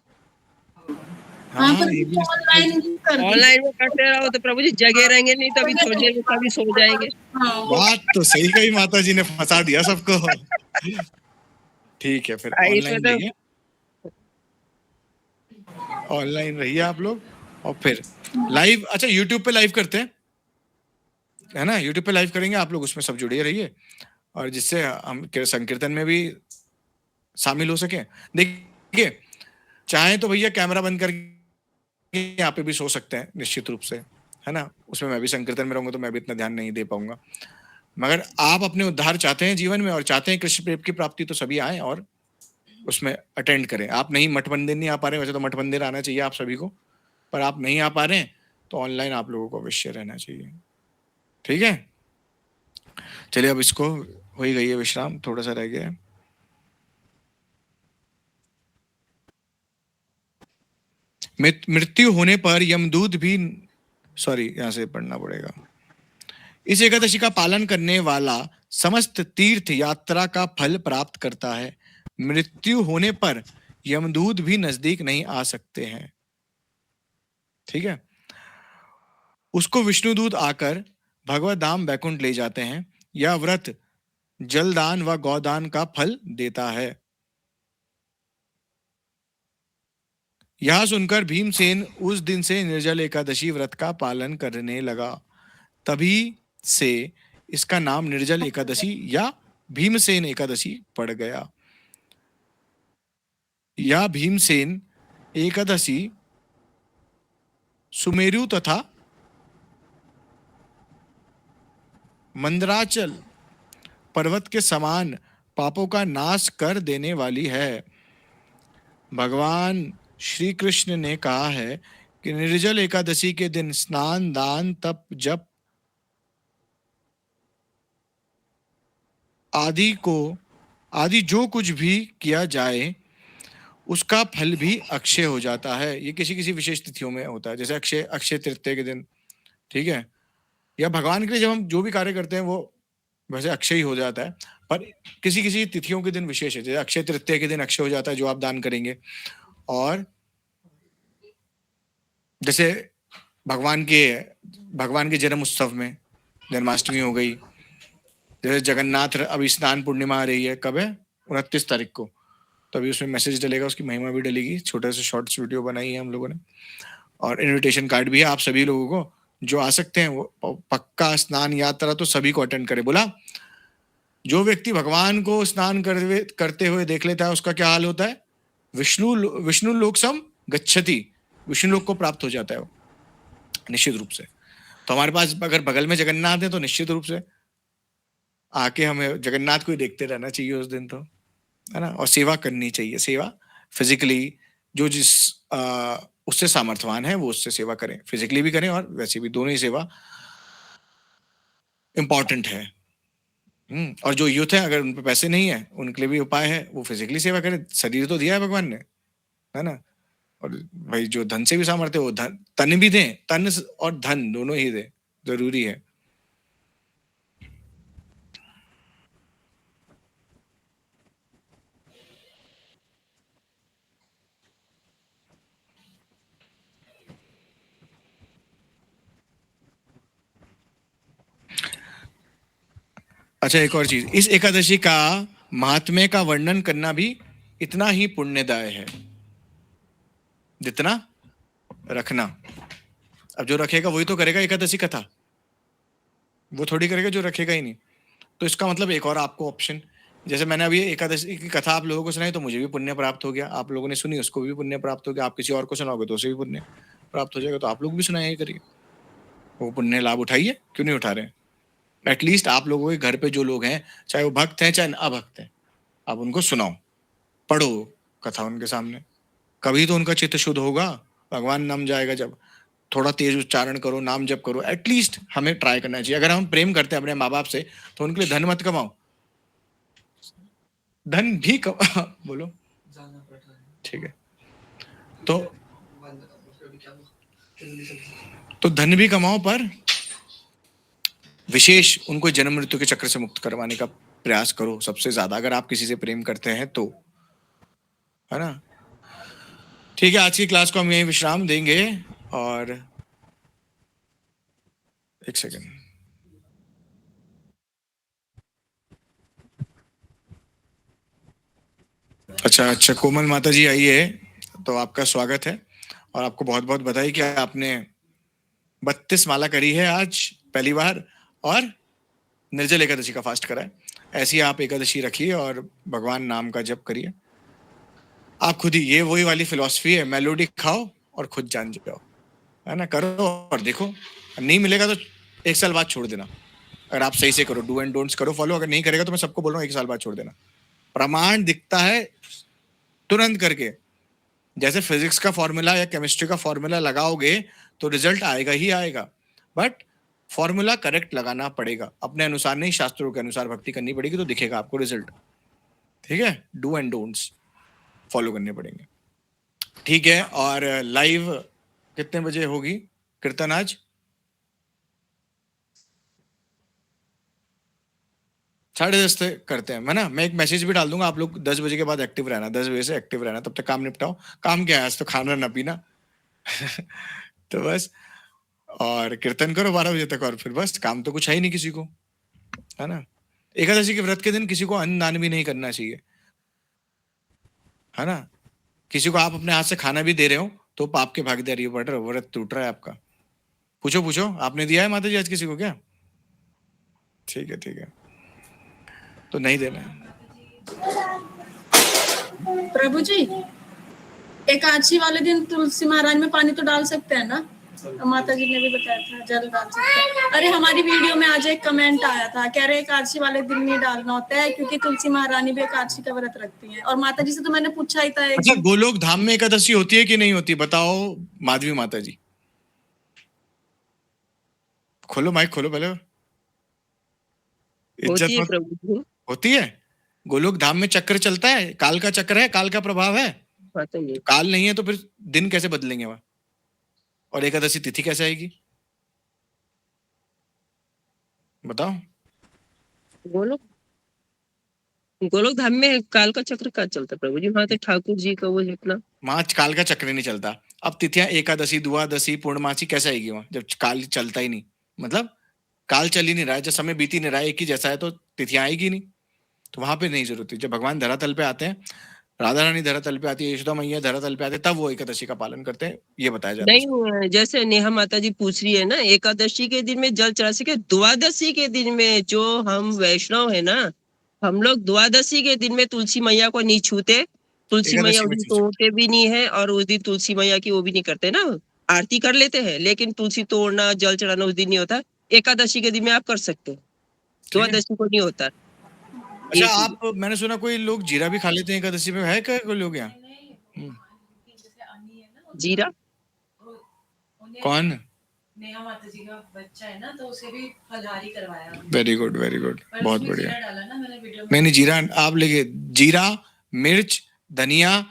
हाँ हाँ पर ये भी ऑनलाइन कर दी। ऑनलाइन में करते रहो तो प्रभु जी जगे रहेंगे, नहीं तो अभी थोड़ी देर में कभी सो जाएंगे। हाँ बात तो सही कही, माता जी ने फंसा दिया सबको। ठीक है, फिर इसमें ऑनलाइन तो रहिए, ऑनलाइन रहिए आप लोग। और फिर लाइव, अच्छा यूट्यूब पे लाइव करते हैं, है ना, यूट्यूब पे लाइव करेंगे, आप लोग उसमें सब जुड़े रहिए, और जिससे हम संकीर्तन में भी शामिल हो सके। देखिए, चाहे तो भैया कैमरा बंद करके यहाँ पे भी सो सकते हैं निश्चित रूप से, है ना, उसमें मैं भी संकीर्तन में रहूंगा तो मैं भी इतना ध्यान नहीं दे पाऊंगा। मगर आप अपने उद्धार चाहते हैं जीवन में और चाहते हैं कृष्ण प्रेम की प्राप्ति, तो सभी आए और उसमें अटेंड करें। आप नहीं, मठ मंदिर नहीं आ पा रहे, वैसे तो मठ मंदिर आना चाहिए आप सभी को, पर आप नहीं आ पा रहे हैं तो ऑनलाइन आप लोगों को अवश्य रहना चाहिए। ठीक है, चलिए अब इसको हो ही गई है विश्राम, थोड़ा सा रह गया है। मृत्यु होने पर यमदूत भी, सॉरी यहां से पढ़ना पड़ेगा, इस एकादशी का पालन करने वाला समस्त तीर्थ यात्रा का फल प्राप्त करता है। मृत्यु होने पर यमदूत भी नजदीक नहीं आ सकते हैं। ठीक है, उसको विष्णुदूत आकर भगवत धाम बैकुंठ ले जाते हैं। यह व्रत जलदान व गौदान का फल देता है। यह सुनकर भीमसेन उस दिन से निर्जल एकादशी व्रत का पालन करने लगा। तभी से इसका नाम निर्जल एकादशी या भीमसेन एकादशी पड़ गया। यह भीमसेन एकादशी सुमेरु तथा मंदराचल पर्वत के समान पापों का नाश कर देने वाली है। भगवान श्री कृष्ण ने कहा है कि निर्जल एकादशी के दिन स्नान, दान, तप, जप आदि जो कुछ भी किया जाए उसका फल भी अक्षय हो जाता है। ये किसी किसी विशेष तिथियों में होता है, जैसे अक्षय तृतीया के दिन, ठीक है, या भगवान के लिए जब हम जो भी कार्य करते हैं वो वैसे अक्षय ही हो जाता है, पर किसी किसी तिथियों के दिन विशेष है, जैसे अक्षय तृतीया के दिन अक्षय हो जाता है जो आप दान करेंगे। और जैसे भगवान के जन्म उत्सव में जन्माष्टमी हो गई, जैसे जगन्नाथ अभी स्नान पूर्णिमा आ रही है, कब है, 29 तारीख को, तो अभी उसमें मैसेज डलेगा, उसकी महिमा भी डलेगी, छोटा सा शॉर्ट्स वीडियो बनाई है हम लोगों ने, और इनविटेशन कार्ड भी है आप सभी लोगों को जो आ सकते हैं वो पक्का स्नान यात्रा तो सभी को अटेंड करे। बोला, जो व्यक्ति भगवान को स्नान करते हुए देख लेता है उसका क्या हाल होता है, विष्णु लोक सम गच्छति, विष्णु लोक को प्राप्त हो जाता है वो निश्चित रूप से। तो हमारे पास अगर बगल में जगन्नाथ है तो निश्चित रूप से आके हमें जगन्नाथ को ही देखते रहना चाहिए उस दिन, तो है ना, और सेवा करनी चाहिए। सेवा फिजिकली जो जिस उससे सामर्थ्यवान है वो उससे सेवा करें, फिजिकली भी करें और वैसे भी, दोनों ही सेवा इंपॉर्टेंट है। और जो यूथ है अगर उन पे पैसे नहीं है उनके लिए भी उपाय है, वो फिजिकली सेवा करें, शरीर तो दिया है भगवान ने, है ना, और भाई जो धन से भी सामर्थ्य वो तन भी दें, तन और धन दोनों ही दें, जरूरी है। अच्छा, एक और चीज, इस एकादशी का महात्म्य का वर्णन करना भी इतना ही पुण्यदाय है जितना रखना। अब जो रखेगा वही तो करेगा एकादशी कथा, वो थोड़ी करेगा जो रखेगा ही नहीं। तो इसका मतलब एक और आपको ऑप्शन, जैसे मैंने अभी एकादशी की कथा आप लोगों को सुनाई तो मुझे भी पुण्य प्राप्त हो गया, आप लोगों ने सुनी उसको भी पुण्य प्राप्त हो गया, आप किसी और को सुनाओगे तो उसे भी पुण्य प्राप्त हो जाएगा। तो आप लोग भी सुनाया करिए, वो पुण्य लाभ उठाइए, क्यों नहीं उठा रहे हैं। एटलीस्ट आप लोगों के घर पे जो लोग हैं, चाहे वो भक्त हैं चाहे अभक्त हैं, आप उनको सुनाओ, पढ़ो कथा उनके सामने, कभी तो उनका चित्त शुद्ध होगा, भगवान नाम जाएगा। जब थोड़ा तेज उच्चारण करो, नाम जप करो, एटलीस्ट हमें ट्राई करना चाहिए। अगर हम प्रेम करते हैं अपने माँ बाप से तो उनके लिए धन मत कमाओ, धन भी बोलो, ठीक है, तो धन भी कमाओ पर विशेष उनको जन्म मृत्यु के चक्र से मुक्त करवाने का प्रयास करो सबसे ज्यादा, अगर आप किसी से प्रेम करते हैं तो, है ना। ठीक है, आज की क्लास को हम यहीं विश्राम देंगे। और एक सेकेंड, अच्छा, कोमल माता जी आई है, तो आपका स्वागत है और आपको बहुत बहुत बधाई कि आपने 32 माला करी है आज पहली बार और निर्जल एकादशी का फास्ट करा है। ऐसी आप एकादशी रखिए और भगवान नाम का जप करिए। आप खुद ही, ये वही वाली फिलॉसफी है, मेलोडी खाओ और खुद जान जाओ, है ना। करो और देखो, नहीं मिलेगा तो 1 साल बाद छोड़ देना। अगर आप सही से करो, डू एंड डोंट्स करो फॉलो। अगर नहीं करेगा तो मैं सबको बोल रहा हूँ 1 साल बाद छोड़ देना। प्रमाण दिखता है तुरंत करके। जैसे फिजिक्स का फॉर्मूला या केमिस्ट्री का फॉर्मूला लगाओगे तो रिजल्ट आएगा ही आएगा, बट फॉर्मूला करेक्ट लगाना पड़ेगा, अपने अनुसार नहीं, शास्त्रों के अनुसार भक्ति करनी पड़ेगी, तो दिखेगा आपको रिजल्ट। ठीक है, डू एंड डोंट्स फॉलो करने पड़ेंगे। ठीक है, और लाइव कितने बजे होगी कीर्तन आज? 10:30 से करते हैं, है ना। मैं एक मैसेज भी डाल दूंगा, आप लोग 10 बजे के बाद एक्टिव रहना, 10 बजे से एक्टिव रहना, तब तक काम निपटाओ। काम क्या है आज, तो खाना ना पीना तो बस, और कीर्तन करो 12 बजे तक, और फिर बस, काम तो कुछ है ही नहीं किसी को, है ना। एकादशी के व्रत के दिन किसी को अन्न दान भी नहीं करना चाहिए, है ना। किसी को आप अपने हाथ से खाना भी दे रहे हो तो पाप के भागीदारी बढ़ रहे हो, व्रत टूट रहा है आपका। पूछो आपने दिया है माता जी आज किसी को क्या? ठीक है, तो नहीं देना है। प्रभु जी, एकादशी वाले दिन तुलसी महाराज में पानी तो डाल सकते हैं ना? माता जी ने भी बताया था जल डाल सकते हैं। अरे हमारी वीडियो में आज एक कमेंट आया था, कह रहे एकादशी वाले दिन नहीं डालना होता है क्योंकि तुलसी महारानी भी एकादशी का व्रत रखती है। और माता जी से तो मैंने पूछा ही था अच्छा, गोलोक धाम में एकादशी होती है कि नहीं होती, बताओ माधवी माता जी। खोलो माइक, खोलो पहले। होती है प्रभु जी, होती है। गोलोक धाम में चक्र चलता है, काल का चक्र है, काल का प्रभाव है। पता नहीं। काल नहीं है तो फिर दिन कैसे बदलेंगे वहां, और एकादशी तिथि कैसे आएगी, बताओ। गोलोक धाम में काल का चक्र का चलता है प्रभु जी, वहां तो ठाकुर जी का वो जितना वहां काल का चक्र नहीं चलता। अब तिथियां एकादशी, द्वादशी, पूर्णमासी कैसे आएगी वहां, जब काल चलता ही नहीं, मतलब काल चल ही नहीं रहा है, जब समय बीत ही नहीं रहा है, एक ही जैसा है, तो तिथियां आएगी नहीं। तो वहां पे नहीं जरूरत है। जब भगवान धरातल पे आते हैं, राधा रानी धरातल पे आती है, यशोदा मैया धरातल पे आते हैं, तब वो एकादशी का पालन करते हैं, ये बताया जाता है। नहीं। जैसे नेहा माता जी पूछ रही है ना, एकादशी के दिन में जल चढ़ा सके, द्वादशी के दिन में जो हम वैष्णव है ना, हम लोग द्वादशी के दिन में तुलसी मैया को नहीं छूते। तुलसी मैया उस दिन तोड़ते भी नहीं है, और उस दिन तुलसी मैया की वो भी नहीं करते ना, आरती कर लेते हैं, लेकिन तुलसी तोड़ना, जल चढ़ाना उस दिन नहीं होता। एकादशी के दिन में आप कर सकते हो, द्वादशी को नहीं होता। अच्छा, आप, मैंने सुना कोई लोग जीरा भी खा लेते हैं एकादशी में, है क्या कोई लोग यहाँ? जीरा कौन? नेहा माता जी का बच्चा है ना, तो उसे भी फलहारी करवाया। वेरी गुड, बहुत बढ़िया। डाला ना मैंने वीडियो में। नहीं, जीरा आप लेके, जीरा, मिर्च, धनिया,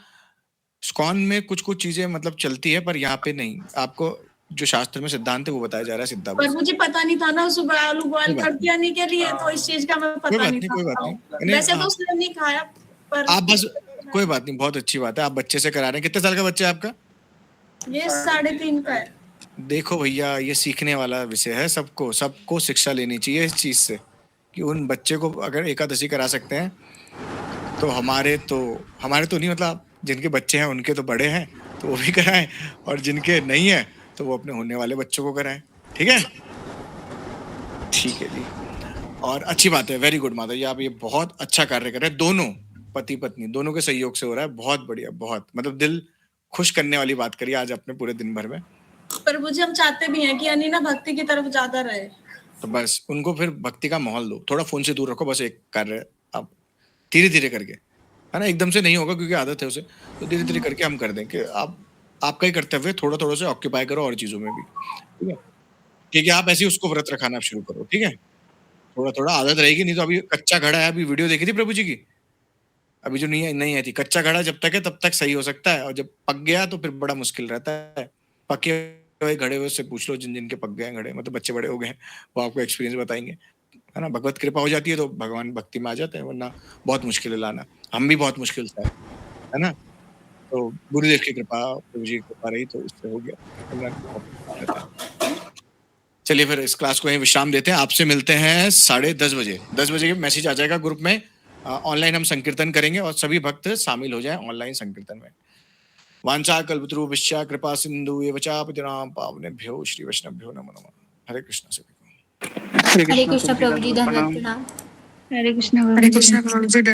स्कॉन में कुछ चीजें मतलब चलती है, पर यहाँ पे नहीं। आपको जो शास्त्र में सिद्धांत है वो बताया जा रहा है, सिद्धांत। पर मुझे पता नहीं था ना, सुबह आलू बॉयल कर दिया नहीं के लिए, तो इस चीज का मैं पता नहीं था। कोई बात नहीं, वैसे तो उसने नहीं खाया, पर आप बस, कोई बात नहीं, बहुत अच्छी बात है, आप बच्चे से करा रहे हैं। कितने साल का बच्चा है आपका? ये 3.5 का है। देखो भैया, ये सीखने वाला विषय है, सबको शिक्षा लेनी चाहिए इस चीज से, कि उन बच्चे को अगर एकादशी करा सकते हैं तो हमारे तो नहीं, मतलब जिनके बच्चे हैं उनके तो बड़े हैं तो वो भी कराएं, और जिनके नहीं है तो वो अपने होने वाले बच्चों को कराएं। ठीक है जी, और अच्छी बात है, वेरी गुड माता जी, आप ये बहुत अच्छा कार्य कर रहे हैं। दोनों पति पत्नी दोनों के सहयोग से हो रहा है, बहुत बढ़िया, बहुत मतलब दिल खुश करने वाली बात करी आज आपने पूरे दिन भर में। पर मुझे, हम चाहते भी हैं कि यानी ना भक्ति की तरफ ज्यादा रहे, तो बस उनको फिर भक्ति का माहौल दो, थोड़ा फोन से दूर रखो, बस एक कार्य आप धीरे धीरे करके, है ना, एकदम से नहीं होगा क्योंकि आदत है उसे, तो धीरे धीरे करके हम कर दें कि आपका ही कर्तव्य थोड़ा से ऑक्यूपाई करो और चीजों में भी। ठीक है, आप ऐसे ही उसको व्रत रखाना शुरू करो। ठीक है, थोड़ा आदत रहेगी, नहीं तो अभी कच्चा घड़ा है। अभी वीडियो देखी थी प्रभु जी की, अभी जो नहीं आई थी, कच्चा घड़ा जब तक है तब तक सही हो सकता है, और जब पक गया तो फिर बड़ा मुश्किल रहता है। पके हुए घड़े हुए से पूछ लो, जिनके पक गए घड़े, मतलब बच्चे बड़े हो गए, वो आपको एक्सपीरियंस बताएंगे, है ना। भगवत कृपा हो जाती है तो भगवान भक्ति में आ जाते हैं, वरना बहुत मुश्किल है लाना। हम भी बहुत मुश्किल से है ना। तो गुरुदेव की कृपा, प्रभु जी की कृपा रही तो इससे हो गया। भगवान की कृपा रहता है। चलिए फिर इस क्लास को यहीं विश्राम देते हैं। आपसे मिलते हैं 10:30 बजे। 10 बजे मैसेज आ जाएगा ग्रुप में। ऑनलाइन हम संकीर्तन करेंगे और सभी भक्त शामिल हो जाएं ऑनलाइन संकीर्तन में। वांछा कल्पतरुभ्यश्च कृपा सिंधु एव च पतिनां पावनेभ्यो श्री वैष्णवेभ्यो नमो नमः। हरे कृष्ण सभी को। हरे हरे कृष्ण प्रभु जी, प्रभु जी, प्रणाम। धन्यवाद प्रणाम। हरे कृष्ण प्रभु जी।